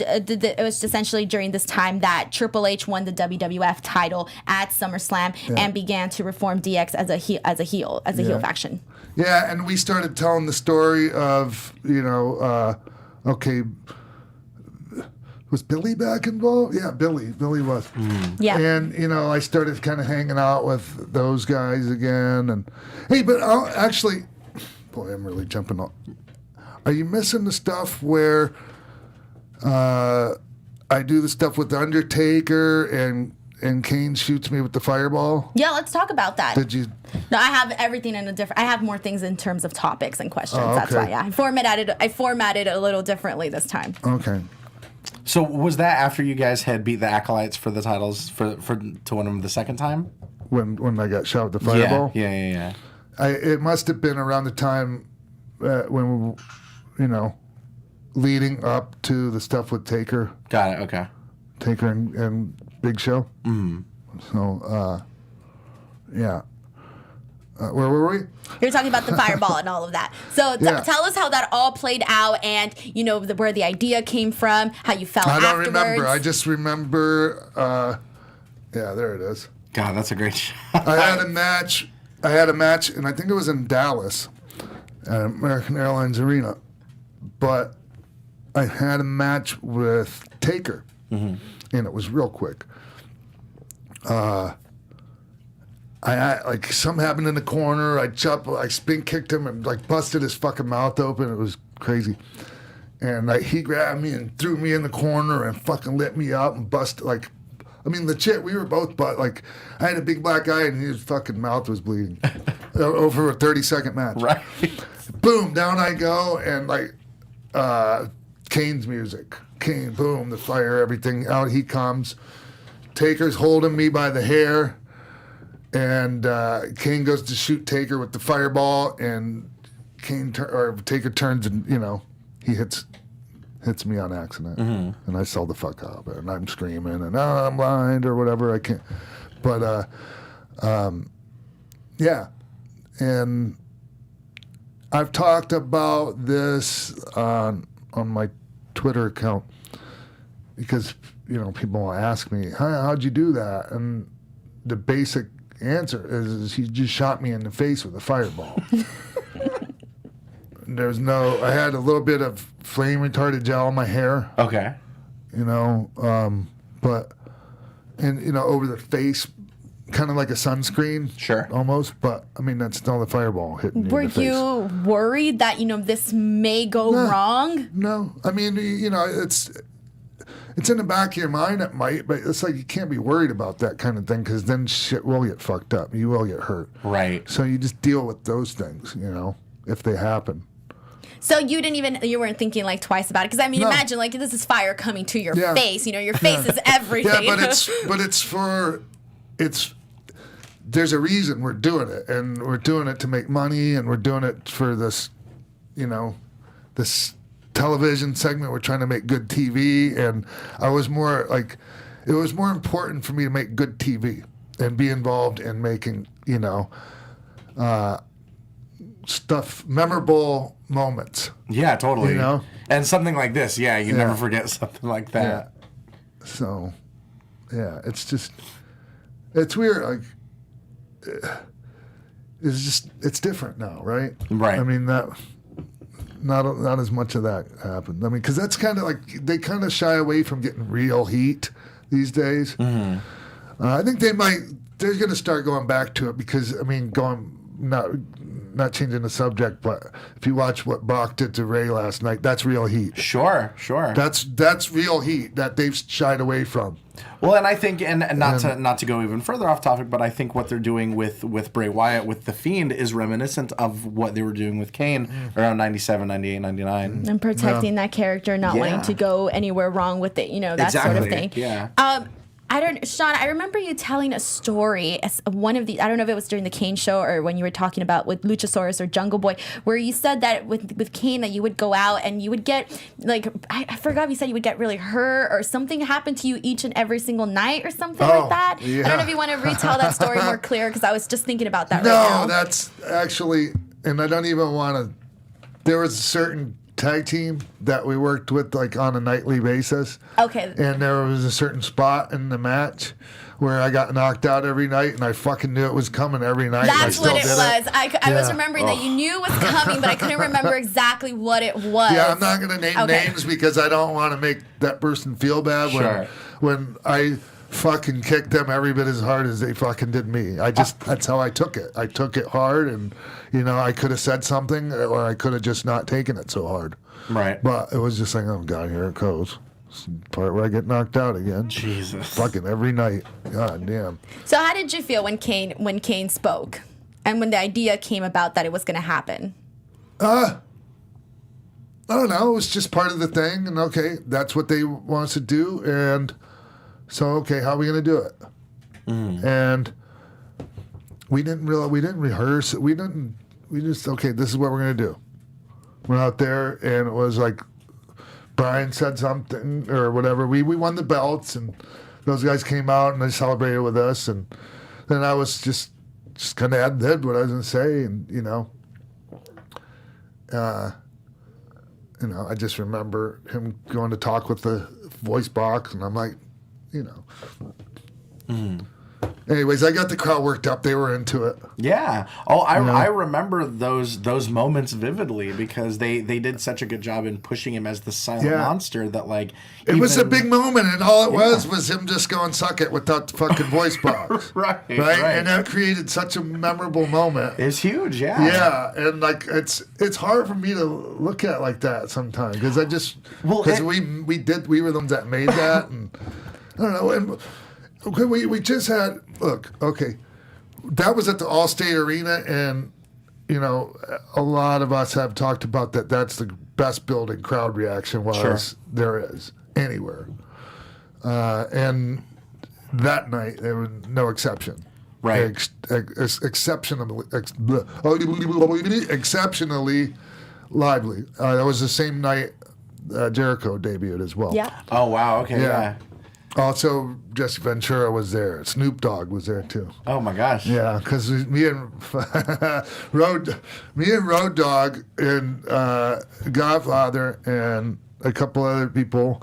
essentially during this time that Triple H won the WWF title at SummerSlam and began to reform DX as a heel faction. Yeah, and we started telling the story of, okay, was Billy back involved? Yeah, Billy was. Yeah. And, I started kind of hanging out with those guys again. And hey, but actually, boy, I'm really jumping on. Are you missing the stuff where I do the stuff with the Undertaker and Kane shoots me with the fireball? Yeah, let's talk about that. Did you? No, I have everything in a different. I have more things in terms of topics and questions. Oh, That's okay. why. Yeah, I formatted it a little differently this time. Okay. So was that after you guys had beat the Acolytes for the titles to win them the second time? When I got shot with the fireball? Yeah. It must have been around the time when, leading up to the stuff with Taker. Got it. Okay. Taker and Big Show. Mm. So, yeah. Where were we? You're talking about the fireball and all of that. So tell us how that all played out, and where the idea came from, how you felt I don't afterwards. remember. I just remember. Yeah, there it is. God, that's a great shot. I had a match, and I think it was in Dallas at American Airlines Arena. But I had a match with Taker, and it was real quick. Something happened in the corner. I spin kicked him and busted his fucking mouth open. It was crazy. And he grabbed me and threw me in the corner and fucking lit me up and busted we were both, but I had a big black eye and his fucking mouth was bleeding over a 30-second match. Right. Boom, down I go, and Kane's music. Kane, boom, the fire, everything. Out he comes. Taker's holding me by the hair, and Kane goes to shoot Taker with the fireball, and Taker turns and, he hits me on accident, and I sell the fuck up, and I'm screaming, and I'm blind or whatever. I can't, but yeah, and I've talked about this on my Twitter account because people will ask me, how'd you do that? And the basic answer is he just shot me in the face with a fireball. I had a little bit of flame retardant gel in my hair. Okay. But over the face, kind of like a sunscreen. Sure. Almost, but that's still the fireball hitting Were you in the face. you worried that this may go wrong? No, it's in the back of your mind. It might, but it's you can't be worried about that kind of thing because then shit will get fucked up. You will get hurt. Right. So you just deal with those things, if they happen. So you weren't thinking twice about it? Because No. imagine this is fire coming to your Yeah. face. Your face is everything. Yeah, there's a reason we're doing it, and we're doing it to make money, and we're doing it for this, this television segment. We're trying to make good TV, and I was more like, it was more important for me to make good TV and be involved in making, stuff, memorable moments. Yeah, totally. You know? And something like this, you never forget something like that. Yeah. So, it's weird. Like, it's different now, right? Right. I mean, not as much of that happened. I mean, because that's kind of like, they kind of shy away from getting real heat these days. Mm-hmm. I think they're going to start going back to it because, I mean, not changing the subject, but if you watch what Brock did to Ray last night, that's real heat. Sure. That's real heat that they've shied away from. Well, and I think, and not to go even further off topic, but I think what they're doing with Bray Wyatt, with The Fiend, is reminiscent of what they were doing with Kane around 97, 98, 99. And protecting that character, not wanting to go anywhere wrong with it, that sort of thing. Yeah. Sean, I remember you telling a story as one of the, I don't know if it was during the Kane show or when you were talking about with Luchasaurus or Jungle Boy, where you said that with Kane that you would go out and you would get, like, I forgot if you said you would get really hurt or something happened to you each and every single night or something like that. Yeah. I don't know if you want to retell that story more clear because I was just thinking about that right now. No, that's actually, and I don't even want to, there was a certain tag team that we worked with like on a nightly basis. Okay. And there was a certain spot in the match where I got knocked out every night, and I fucking knew it was coming every night. That's what it was. I was remembering that you knew it was coming, but I couldn't remember exactly what it was. Yeah, I'm not going to name names because I don't want to make that person feel bad when I fucking kicked them every bit as hard as they fucking did me. That's how I took it. I took it hard, and I could have said something, or I could have just not taken it so hard. Right. But it was just like, oh God, here it goes. It's the part where I get knocked out again. Jesus. Fucking every night. God damn. So how did you feel when Kane spoke, and when the idea came about that it was going to happen? I don't know. It was just part of the thing, and okay, that's what they want us to do, and so okay, how are we going to do it? And we didn't rehearse it. We just okay, this is what we're going to do. Went out there, and it was like Brian said something or whatever. We won the belts, and those guys came out and they celebrated with us, and then I was just kind of did what I was going to say, and I just remember him going to talk with the voice box, and I'm like, Anyways, I got the crowd worked up. They were into it. Yeah. Oh, I remember those moments vividly because they did such a good job in pushing him as the silent monster that like it was a big moment, and all it was him just going suck it without the fucking voice box. right. And that created such a memorable moment. It's huge, yeah. Yeah, and like it's hard for me to look at like that sometimes because we were the ones that made that, and I don't know. And okay, we just had that was at the Allstate Arena, and a lot of us have talked about that. That's the best building crowd reaction there is anywhere, and that night there was no exception. Right. Exceptionally lively. That was the same night Jericho debuted as well. Yeah. Oh wow. Okay. Yeah. Also, Jesse Ventura was there. Snoop Dogg was there too. Oh my gosh. Yeah, because me and Road Dogg and Godfather and a couple other people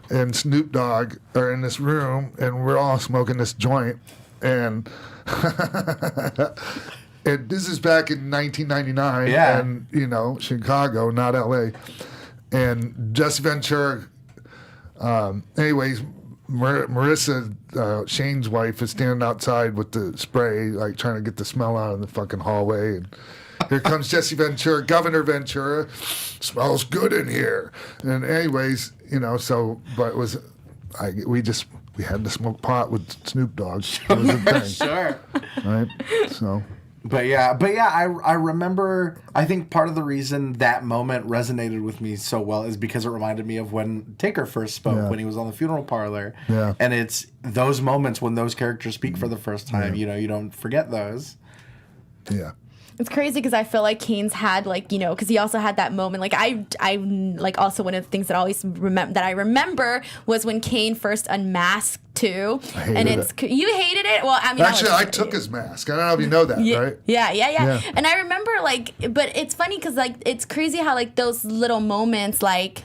and Snoop Dogg are in this room, and we're all smoking this joint, and and this is back in 1999, and Chicago, not LA, and Jesse Ventura. Anyways. Marissa, Shane's wife, is standing outside with the spray, like trying to get the smell out of the fucking hallway. And here comes Jesse Ventura, Governor Ventura. Smells good in here. And anyways, but it was, we had to smoke pot with Snoop Dogg. It was a thing. Sure. Right? So. But yeah, I remember, I think part of the reason that moment resonated with me so well is because it reminded me of when Taker first spoke, when he was on the funeral parlor. Yeah. And it's those moments when those characters speak for the first time, you don't forget those. Yeah. It's crazy because I feel like Kane's had like, you know, because he also had that moment. Like I like also one of the things that I remember was when Kane first unmasked too. And you hated it. Well, I mean, actually, I took his mask. I don't know if you know that, right? Yeah. And I remember like, but it's funny because like it's crazy how like those little moments like.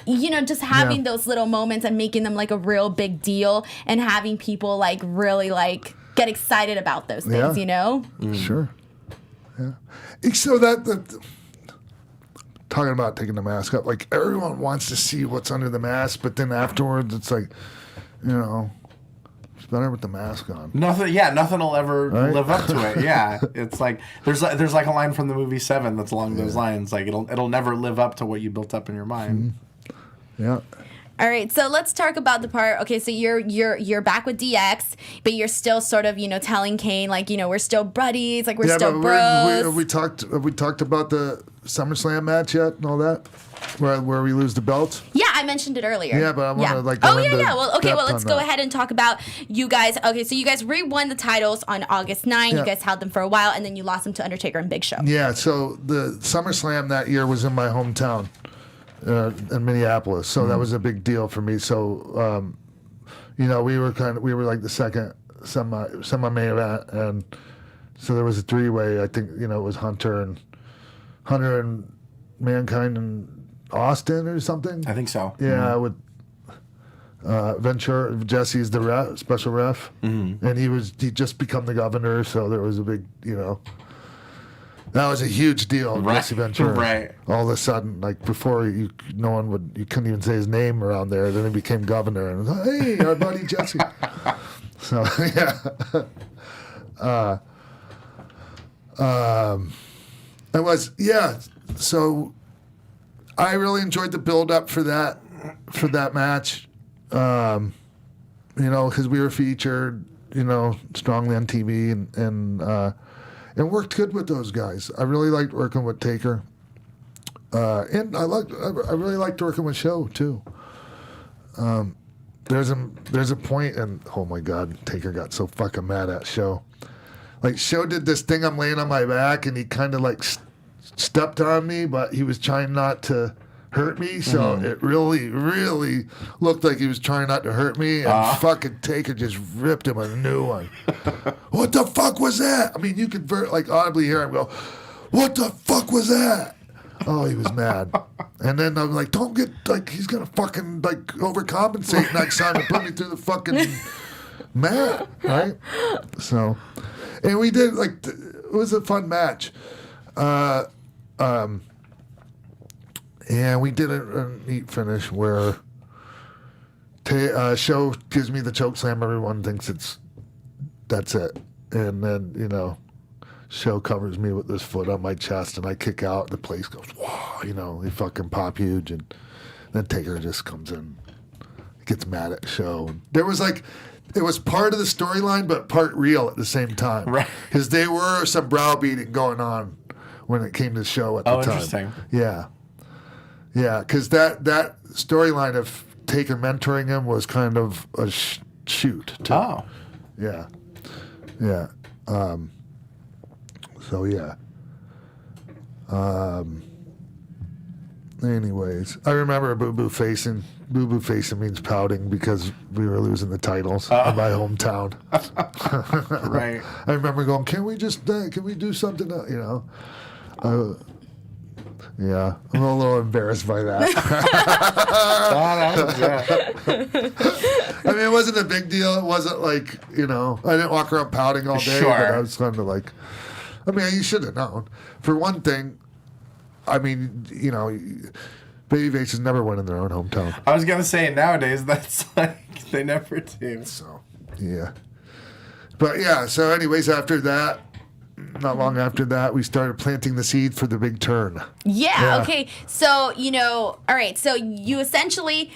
You know, just having those little moments and making them like a real big deal and having people like really like get excited about those things, you know? Sure. Yeah. So talking about taking the mask up, like everyone wants to see what's under the mask, but then afterwards it's like, you know, it's better with the mask on. Nothing will ever live up to it. Yeah. It's like there's like a line from the movie Seven that's along those lines. Like it'll never live up to what you built up in your mind. Mm-hmm. Yeah. All right, so let's talk about the part. Okay, so you're back with DX, but you're still sort of, you know, telling Kane like, you know, we're still buddies, like we're still bros. We talked about the SummerSlam match yet and all that, where we lose the belt. Yeah, I mentioned it earlier. Yeah, but I want to like. Well, let's go ahead and talk about you guys. Okay, so you guys re-won the titles on August 9. You guys held them for a while, and then you lost them to Undertaker and Big Show. Yeah, so the SummerSlam that year was in my hometown. In Minneapolis, so that was a big deal for me. So, you know, we were like the second semi-main event, and so there was a three-way. I think, you know, it was Hunter and Mankind and Austin or something. I think so. Yeah, with Ventura, Jesse's the special ref, and he just become the governor. So there was a big, you know. That was a huge deal, Jesse Ventura. Right. All of a sudden, like before, you couldn't even say his name around there. Then he became governor, and it was like, hey, our buddy Jesse. So it was So I really enjoyed the build up for that match. You know, because we were featured, you know, strongly on TV and worked good with those guys. I really liked working with Taker, and I really liked working with Show too. There's a point, and oh my God, Taker got so fucking mad at Show. Like Show did this thing. I'm laying on my back, and he kind of like stepped on me, but he was trying not to hurt me. So it really, really looked like he was trying not to hurt me, and fucking Taker just ripped him a new one. What the fuck was that? I mean, you could like audibly hear him go, "What the fuck was that?" Oh, he was mad. And then I'm like, don't get like he's gonna fucking like overcompensate next time and put me through the fucking mat, right? So, and we did like it was a fun match. And we did a neat finish where Show gives me the choke slam. Everyone thinks that's it. And then, you know, Show covers me with his foot on my chest, and I kick out. The place goes, wow, you know, they fucking pop huge. And then Taker just comes in, gets mad at Show. And there was like, it was part of the storyline, but part real at the same time. Right. Because there were some browbeating going on when it came to Show at the time. Oh, interesting. Yeah. Yeah, because that storyline of Taker mentoring him was kind of a shoot, too. Oh. Yeah. Yeah. So, yeah. Anyways, I remember boo-boo facing. Boo-boo facing means pouting because we were losing the titles in my hometown. Right. I remember going, can we do something, you know? Yeah, I'm a little embarrassed by that. I mean, it wasn't a big deal. It wasn't like, you know, I didn't walk around pouting all day. Sure. But I was kind of like, I mean, you should have known. For one thing, I mean, you know, babyfaces never win in their own hometown. I was going to say, nowadays, that's like, they never do. So, yeah. But yeah, so anyways, after that, not long after that, we started planting the seed for the big turn. Yeah. Okay. So, you know, all right. So you essentially,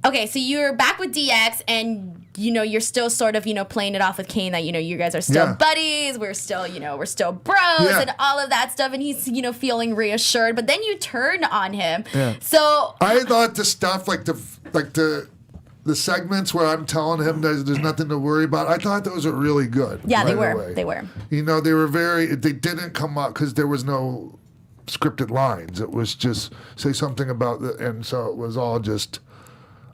okay, so you're back with DX and, you know, you're still sort of, you know, playing it off with Kane that, you know, you guys are still buddies. We're still, you know, we're still bros and all of that stuff. And he's, you know, feeling reassured. But then you turn on him. Yeah. So I thought the stuff like the the segments where I'm telling him there's nothing to worry about, I thought those were really good. Yeah, they right were. away. They were. You know, they didn't come up because there was no scripted lines. It was just say something about and so it was all just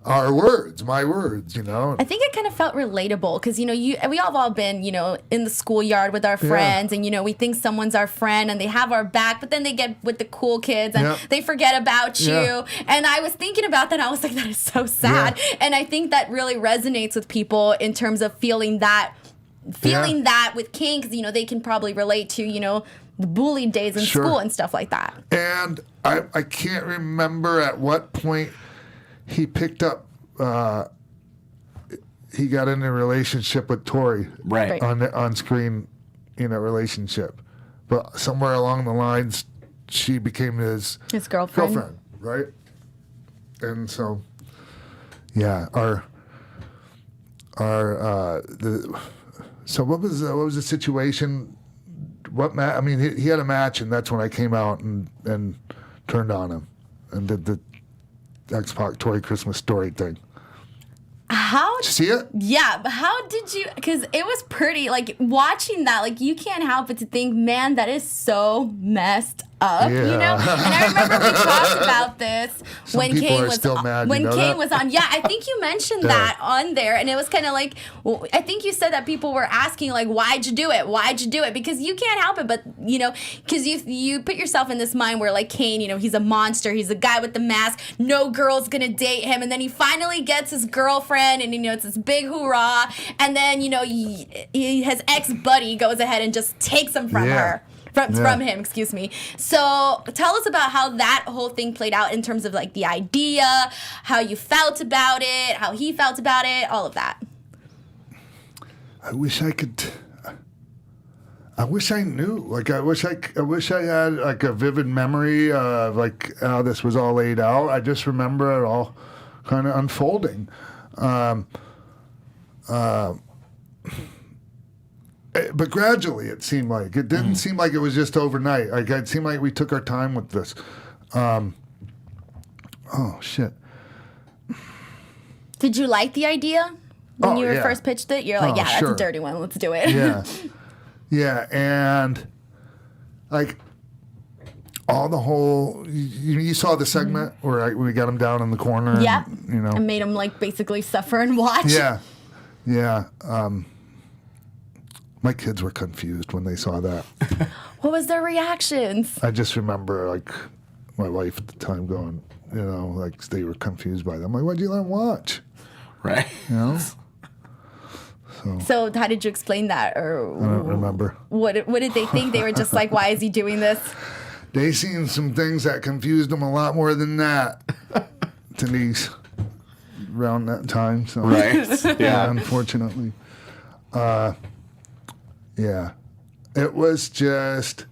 our words, my words, you know. I think it kind of felt relatable because, you know, we all been, you know, in the schoolyard with our friends and, you know, we think someone's our friend and they have our back, but then they get with the cool kids and they forget about you. And I was thinking about that. I was like, that is so sad. And I think that really resonates with people in terms of feeling that with Kane because, you know, they can probably relate to, you know, the bullied days in school and stuff like that. And I can't remember at what point he picked up, he got in a relationship with Tori. Right. On screen, you know, relationship. But somewhere along the lines, she became his girlfriend. Right? And so, yeah, so what was the situation? I mean, he had a match, and that's when I came out and turned on him and did the X-Pac Toy Christmas Story thing. How? Did you see it? Yeah, but how did you? Because it was pretty. Like watching that, like you can't help but to think, man, that is so messed up. Yeah. You know. And I remember we talked about this when Kane was still mad, when you know Kane that? was on. Yeah, I think you mentioned that on there, and it was kind of like, well, I think you said that people were asking like, why'd you do it? Why'd you do it? Because you can't help it, but you know, because you put yourself in this mind where like Kane, you know, he's a monster. He's a guy with the mask. No girl's gonna date him, and then he finally gets his girlfriend, and you know, it's this big hoorah, and then you know, his ex-buddy goes ahead and just takes him from her. From him, excuse me. So tell us about how that whole thing played out in terms of like the idea, how you felt about it, how he felt about it, all of that. I wish I could. I wish I knew. Like I wish I had like a vivid memory of like how this was all laid out. I just remember it all kind of unfolding. But gradually, it seemed like it didn't seem like it was just overnight. Like it seemed like we took our time with this. Oh shit! Did you like the idea when you were yeah. first pitched it? You're like, that's sure. a dirty one. Let's do it. Yeah, and like all the whole. You saw the segment where we got him down in the corner. Yeah, and, you know, and made him like basically suffer and watch. Yeah. My kids were confused when they saw that. What was their reactions? I just remember, like, my wife at the time going, you know, like, they were confused by them. Like, why'd you let them watch? Right. You know? So how did you explain that? Or I don't remember. What did they think? They were just like, why is he doing this? They seen some things that confused them a lot more than that, Denise, around that time. So. Right. Yeah. Unfortunately. Yeah. It was just,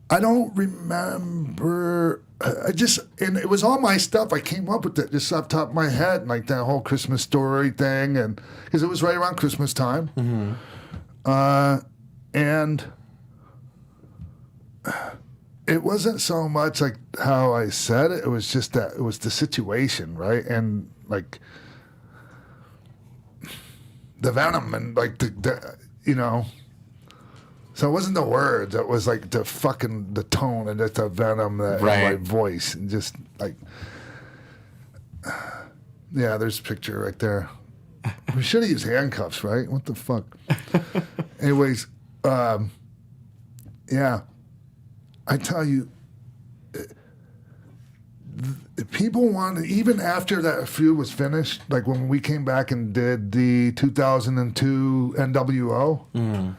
I don't remember. And it was all my stuff. I came up with it just off the top of my head, like that whole Christmas Story thing, and because it was right around Christmas time. And it wasn't so much like how I said it. It was just that it was the situation, right? And like the venom and like the you know. So it wasn't the words. It was like the tone and just the venom that in my voice and just like, yeah. There's a picture right there. We should have used handcuffs, right? What the fuck? Anyways, yeah. I tell you, people wanted, even after that feud was finished, like when we came back and did the 2002 NWO,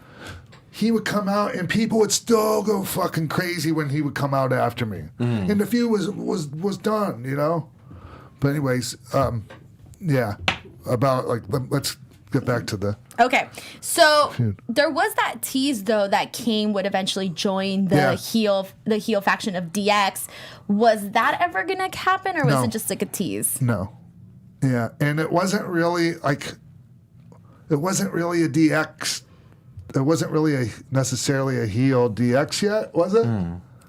he would come out and people would still go fucking crazy when he would come out after me. And the feud was done, you know? But anyways, yeah, about like, let's get back to the... Okay, so there was that tease though that Kane would eventually join the heel faction of DX. Was that ever gonna happen, or was it just like a tease? No, yeah, and it wasn't really a DX. It wasn't really necessarily a heel DX yet, was it?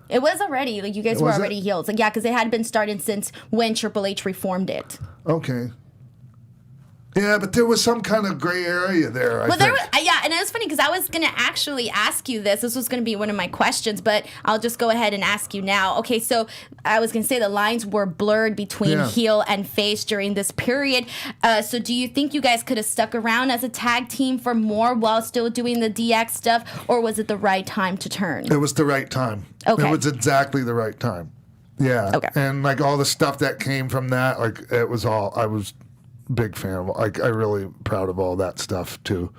It was already like you guys were already heels, like because it had been started since when Triple H reformed it. Okay, Yeah, but there was some kind of gray area there. Well, there was, yeah, and it was funny because I was going to actually ask you this. This was going to be one of my questions, but I'll just go ahead and ask you now. Okay, so I was going to say the lines were blurred between heel and face during this period. So do you think you guys could have stuck around as a tag team for more while still doing the DX stuff, or was it the right time to turn? It was the right time. Okay. It was exactly the right time. Yeah. Okay. And like all the stuff that came from that, like it was all, I was big fan of, like I really proud of all that stuff too.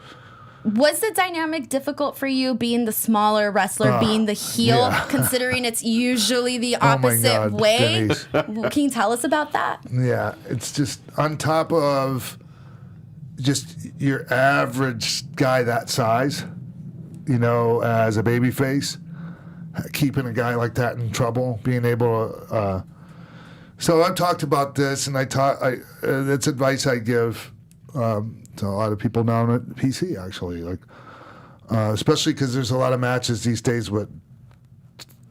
Was the dynamic difficult for you being the smaller wrestler, being the heel, considering it's usually the opposite way? Can you tell us about that? Yeah, it's just on top of just your average guy that size, you know, as a baby face, keeping a guy like that in trouble, being able to so I've talked about this, and that's advice I give to a lot of people down at PC, actually, like especially because there's a lot of matches these days with,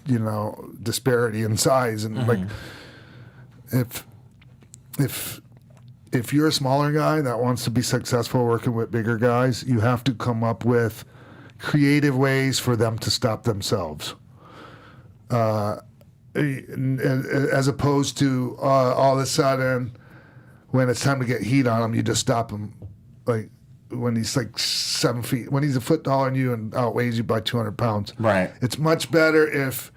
you know, disparity in size, and like if you're a smaller guy that wants to be successful working with bigger guys, you have to come up with creative ways for them to stop themselves. As opposed to all of a sudden, when it's time to get heat on him, you just stop him. Like when he's like 7 feet, when he's a foot taller than you and outweighs you by 200 pounds. Right. It's much better if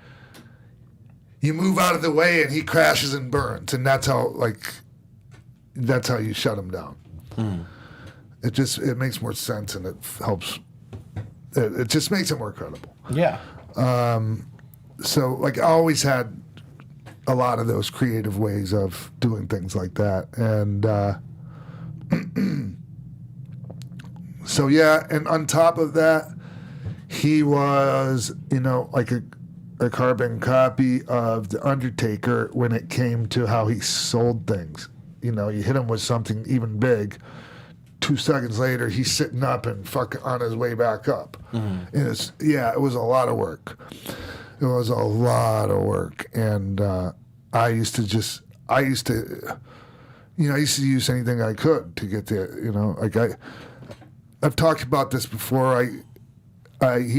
you move out of the way and he crashes and burns, and that's how you shut him down. It makes more sense, and it helps. It just makes it more credible. Yeah. So, like, I always had a lot of those creative ways of doing things like that. And so, yeah, and on top of that, he was, you know, like a carbon copy of The Undertaker when it came to how he sold things. You know, you hit him with something even big, 2 seconds later, he's sitting up and fucking on his way back up. And it was a lot of work. It was a lot of work, and I used to use anything I could to get there. You know, like I've talked about this before. He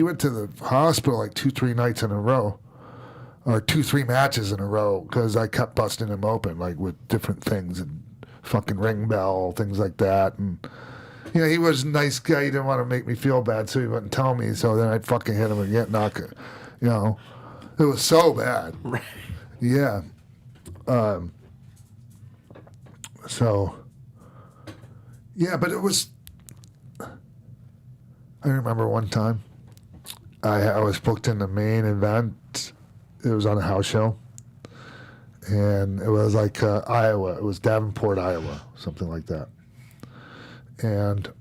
went to the hospital like 2-3 nights in a row, or 2-3 matches in a row, because I kept busting him open like with different things and fucking ring bell, things like that, and. You know, he was a nice guy. He didn't want to make me feel bad, so he wouldn't tell me. So then I'd fucking hit him and get knocked. You know, it was so bad. Right. Yeah. So, yeah, but it was. I remember one time I was booked in the main event. It was on a house show. And it was like Iowa. It was Davenport, Iowa, something like that. And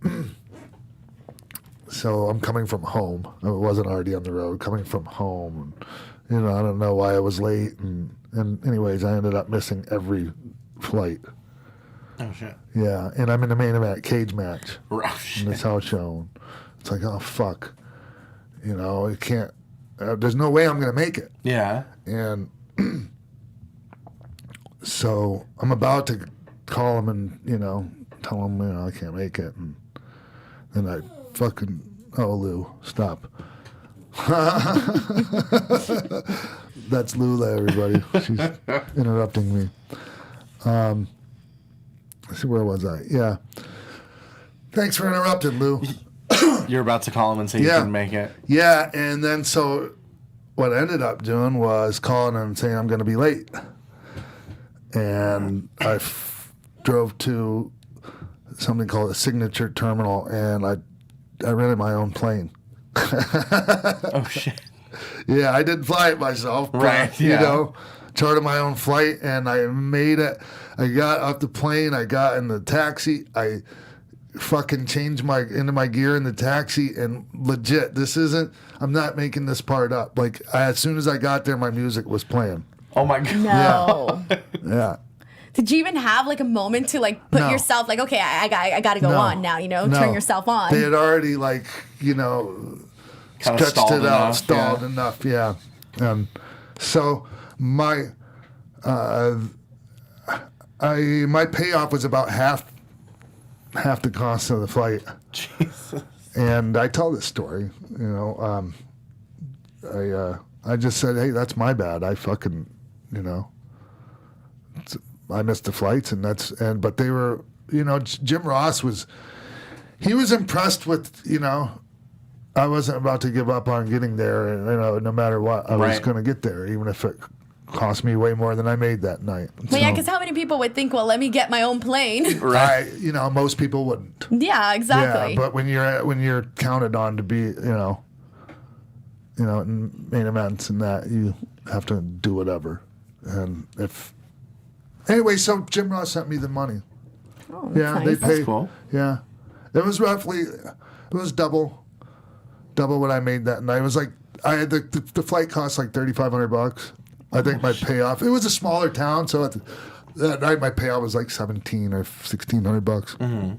so I'm coming from home. I wasn't already on the road, coming from home. And, you know, I don't know why I was late. And anyways, I ended up missing every flight. Oh, shit. Yeah, and I'm in the main event cage match in this house show. It's like, oh, fuck. You know, it can't, there's no way I'm going to make it. Yeah. And so I'm about to call him and, you know, tell him, you know, I can't make it. And then I fucking, oh, Lou, stop. That's Lula, everybody. She's interrupting me. Let's see, where was I? Yeah. Thanks for interrupting, Lou. You're about to call him and say you couldn't make it. Yeah, and then so what I ended up doing was calling him and saying I'm going to be late. And I drove to something called a signature terminal, and I rented my own plane. Oh, shit. Yeah, I didn't fly it myself. Right, but, you know, chartered my own flight, and I made it. I got off the plane. I got in the taxi. I fucking changed into my gear in the taxi, and legit, I'm not making this part up. Like, as soon as I got there, my music was playing. Oh, my God. No. Yeah. Did you even have like a moment to like put yourself like, okay, I got to go on now, you know, turn yourself on? They had already like, you know, kind stretched of it out, stalled enough, yeah. So my my payoff was about half half the cost of the flight. Jesus. And I tell this story, I just said, hey, that's my bad. I fucking, I missed the flights, but they were, Jim Ross was impressed with, I wasn't about to give up on getting there, and no matter what, I was going to get there, even if it cost me way more than I made that night. Well, yeah, because how many people would think, well, let me get my own plane? Right. Most people wouldn't. Yeah, exactly. Yeah, but when you're counted on to be, in main events and that, you have to do whatever. And anyway, so Jim Ross sent me the money. Oh, that's nice. They paid. That's cool. Yeah, it was double what I made that night. It was like I had the flight cost like $3,500. I think my payoff. It was a smaller town, so that night my payoff was like $1,700 or $1,600,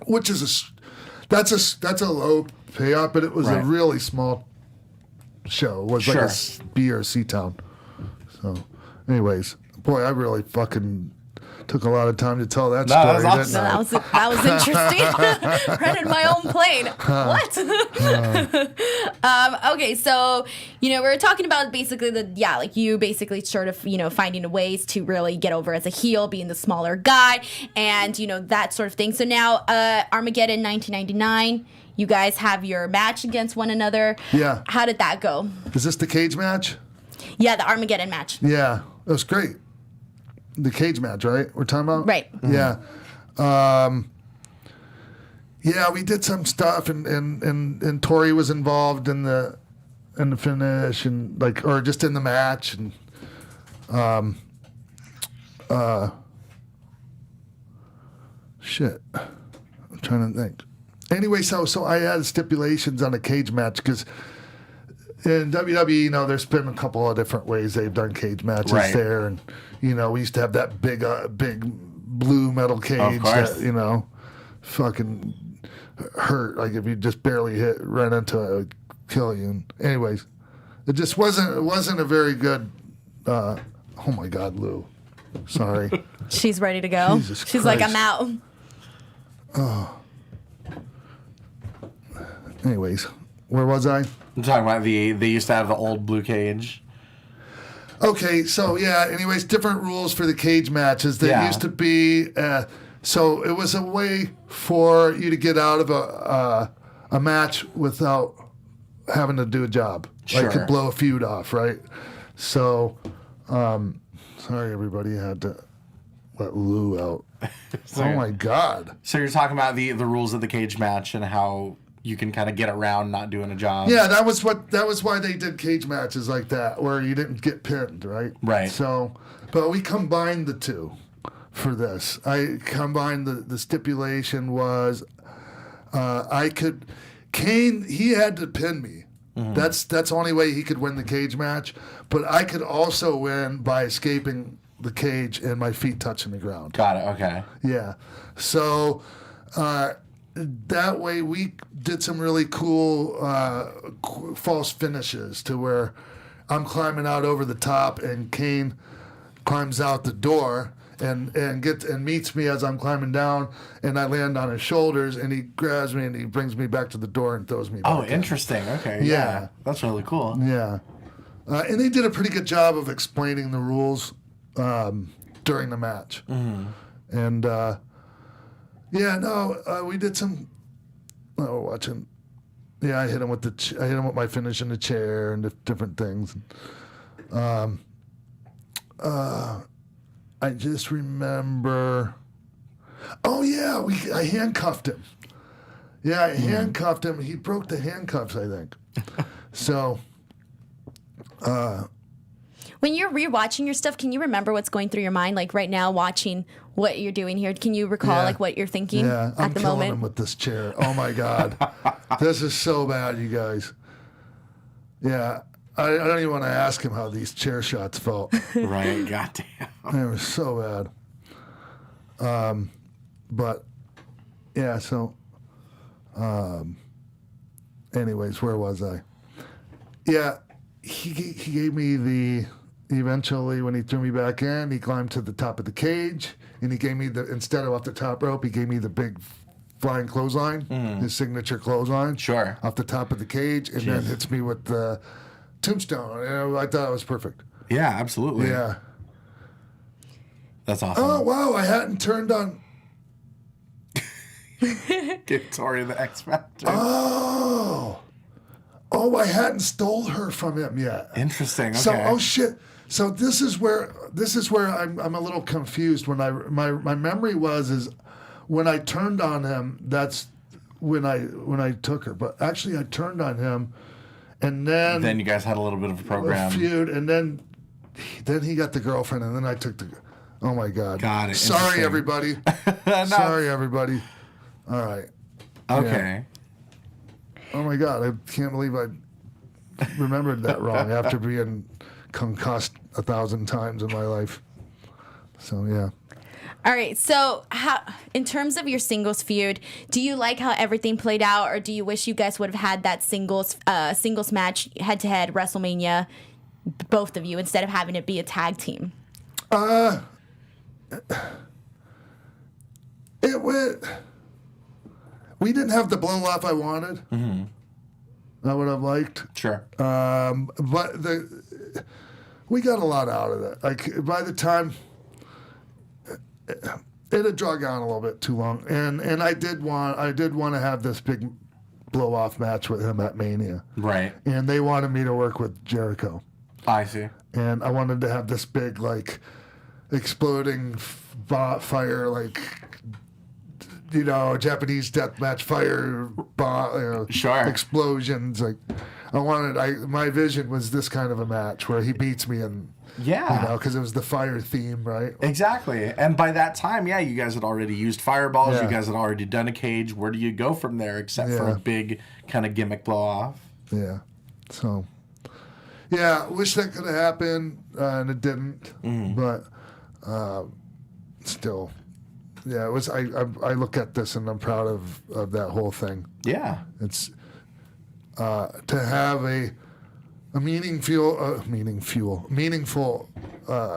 which is that's a low payoff, but it was a really small show. It was like a B or C town. So, anyways, boy, I really fucking took a lot of time to tell that story. That was awesome. That was interesting. Rented my own plane. What? Okay, so we were talking about basically you basically sort of finding ways to really get over as a heel, being the smaller guy, and that sort of thing. So now Armageddon 1999. You guys have your match against one another. Yeah. How did that go? Is this the cage match? Yeah, the Armageddon match. Yeah, it was great. The cage match, right? We're talking about? Right. Yeah. We did some stuff, and Tori was involved in the finish, and or just in the match, and shit. I'm trying to think. Anyway, so I had stipulations on the cage match because in WWE, there's been a couple of different ways they've done cage matches there, and we used to have that big blue metal cage that fucking hurt. Like if you just barely ran into it, it would kill you. And anyways, it just wasn't a very good. Oh my God, Lou, sorry. She's ready to go. Jesus She's Christ. like, I'm out. Oh. Anyways, where was I? I'm talking about they used to have the old blue cage. Okay, so anyways, different rules for the cage matches. There used to be, so it was a way for you to get out of a match without having to do a job. Sure. Like could blow a feud off, right? So, sorry everybody, I had to let Lou out. Oh my God. So you're talking about the rules of the cage match and how you can kind of get around not doing a job. Yeah, that was why they did cage matches like that, where you didn't get pinned, right? Right. So, but we combined the two for this. I combined the stipulation was Kane, he had to pin me. Mm-hmm. That's the only way he could win the cage match. But I could also win by escaping the cage and my feet touching the ground. Got it. Okay. Yeah. So that way we did some really cool false finishes to where I'm climbing out over the top and Kane climbs out the door and meets me as I'm climbing down, and I land on his shoulders and he grabs me and he brings me back to the door and throws me back in. Interesting. Okay. Yeah. That's really cool. Yeah. And they did a pretty good job of explaining the rules during the match. Mm-hmm. And we did some watching. Yeah, I hit him with I hit him with my finish in the chair and different things. I just remember. Oh yeah, I handcuffed him. Yeah, I handcuffed him. He broke the handcuffs, I think. So. When you're rewatching your stuff, can you remember what's going through your mind? Like right now, watching what you're doing here, can you recall what you're thinking at the moment? I'm killing him with this chair. Oh my God, this is so bad, you guys. Yeah, I don't even want to ask him how these chair shots felt. Right, goddamn. They were so bad. But yeah, so. Anyways, where was I? Yeah, he gave me eventually, when he threw me back in, he climbed to the top of the cage, and he gave me instead of off the top rope, he gave me the big flying clothesline, his signature clothesline, Sure. off the top of the cage, and then hits me with the tombstone. And I thought it was perfect. Yeah, absolutely. Yeah. That's awesome. Oh wow! I hadn't turned on. Get Tori the X Factor. Oh, I hadn't stole her from him yet. Interesting. Okay. So, oh shit. So this is where I'm a little confused. When my memory is when I turned on him. That's when I took her. But actually, I turned on him, and then you guys had a little bit of a program feud, and then he got the girlfriend, and then I took the. Oh my God. Got it. Sorry, everybody. Sorry, everybody. All right. Okay. Yeah. Oh my God, I can't believe I remembered that wrong after being concussed 1,000 times in my life. So yeah. All right. So, how, in terms of your singles feud, do you like how everything played out, or do you wish you guys would have had that singles match head to head WrestleMania, both of you, instead of having it be a tag team? It went. We didn't have the blow off I wanted. I would have liked. Sure. But we got a lot out of it. Like by the time it had drug on a little bit too long, and I did want to have this big blow off match with him at Mania. Right. And they wanted me to work with Jericho. I see. And I wanted to have this big like exploding fire like. Japanese death match fire, Sure. explosions. Like, my vision was this kind of a match where he beats me and because it was the fire theme, right? Exactly. And by that time, you guys had already used fireballs. Yeah. You guys had already done a cage. Where do you go from there except for a big kind of gimmick blow off? Yeah. So, wish that could have happened, and it didn't. But still. Yeah, it was. I look at this and I'm proud of that whole thing. Yeah, it's to have a meaningful,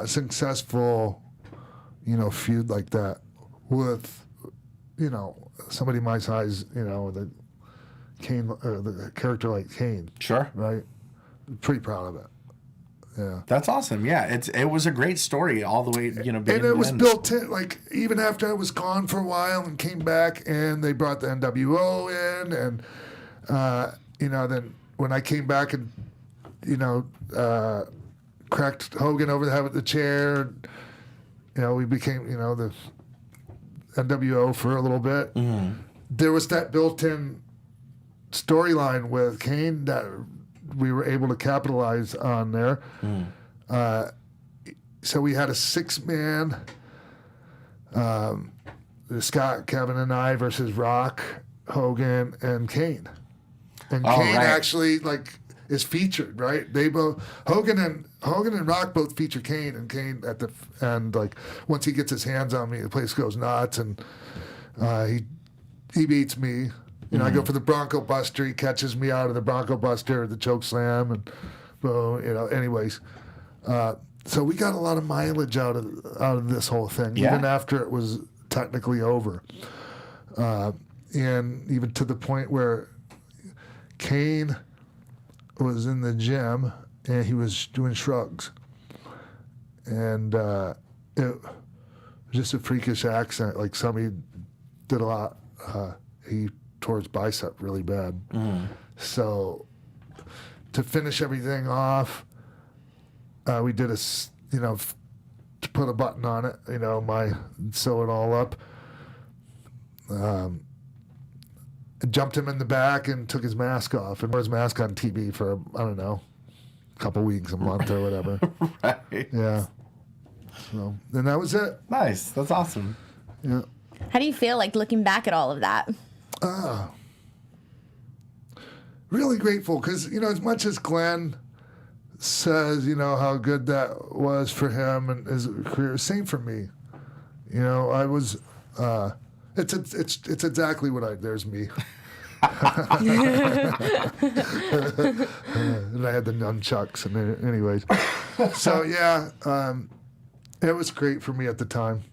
successful, feud like that with, somebody my size, the Kane, the character like Kane. Sure. Right. Pretty proud of it. Yeah. That's awesome. Yeah, it was a great story all the way, being and it was built in, like, even after I was gone for a while and came back, and they brought the NWO in, and, then when I came back and, cracked Hogan over the head with the chair, we became, the NWO for a little bit. There was that built-in storyline with Kane that we were able to capitalize on there. So we had a 6-man, Scott, Keven, and I versus Rock, Hogan, and Kane. And Kane actually is featured, right? They both Hogan and Rock both feature Kane, and Kane at the end, once he gets his hands on me, the place goes nuts, and he beats me. I go for the Bronco Buster. He catches me out of the Bronco Buster, the choke slam, and anyways. So we got a lot of mileage out of this whole thing, even after it was technically over, and even to the point where Kane was in the gym and he was doing shrugs, and it was just a freakish accent. Like somebody did a lot. He tore his bicep really bad. So to finish everything off, we did to put a button on it, sew it all up. Jumped him in the back and took his mask off and wore his mask on TV for, I don't know, a couple weeks, a month or whatever. Right. Yeah. So, and that was it. Nice. That's awesome. Yeah. How do you feel looking back at all of that? Really grateful because, as much as Glenn says, how good that was for him and his career, same for me. I was, it's exactly what there's me. And I had the nunchucks. And anyways, so yeah, it was great for me at the time.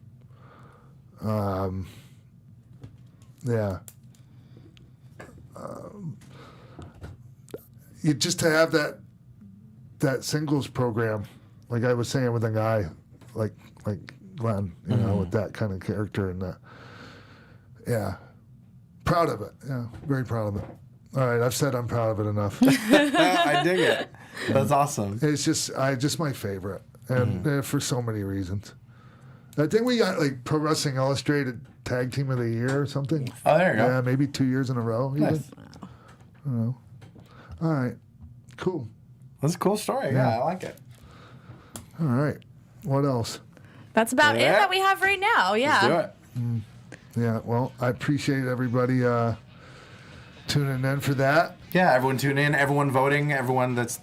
Yeah. You just to have that singles program, like I was saying with a guy like Glenn, you know, with that kind of character and yeah, proud of it. Yeah, very proud of it. All right, I've said I'm proud of it enough. I dig it. That's awesome. It's just my favorite, and for so many reasons. I think we got like Pro Wrestling Illustrated Tag Team of the Year or something. Oh, there you go. Yeah, maybe 2 years in a row. Even. Nice. I don't know. All right, cool. That's a cool story. Yeah, I like it. All right, what else? That's about it that we have right now. Yeah. Let's do it. Yeah, well, I appreciate everybody tuning in for that. Yeah, everyone tune in, everyone voting, everyone that's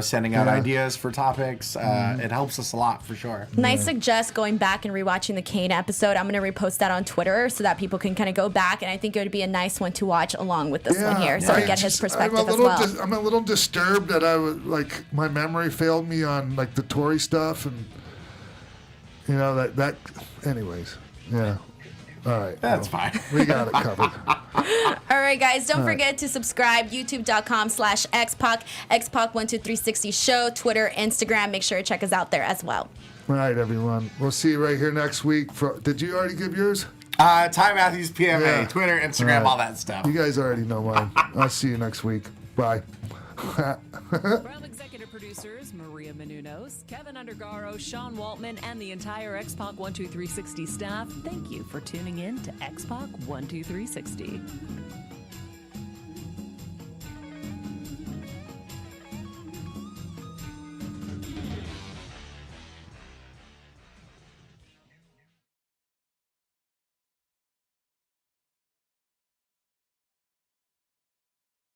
sending out ideas for topics. It helps us a lot for sure. And I suggest going back and rewatching the Kane episode. I'm going to repost that on Twitter so that people can kind of go back, and I think it would be a nice one to watch along with this one here, so we get his perspective as well. I'm a little disturbed that I was like my memory failed me on like the Tory stuff, and you know that. Anyways, yeah. All right. That's fine. We got it covered. All right, guys, don't forget to subscribe, youtube.com/X-Pac, X-Pac12360 show, Twitter, Instagram. Make sure to check us out there as well. All right, everyone. We'll see you right here next week. Did you already give yours? Ty Matthews, PMA, Yeah. Twitter, Instagram, all that stuff. You guys already know mine. I'll see you next week. Bye. From executive producers Maria Menounos, Keven Undergaro, Sean Waltman, and the entire X-Pac 12360 staff, thank you for tuning in to X-Pac 12360.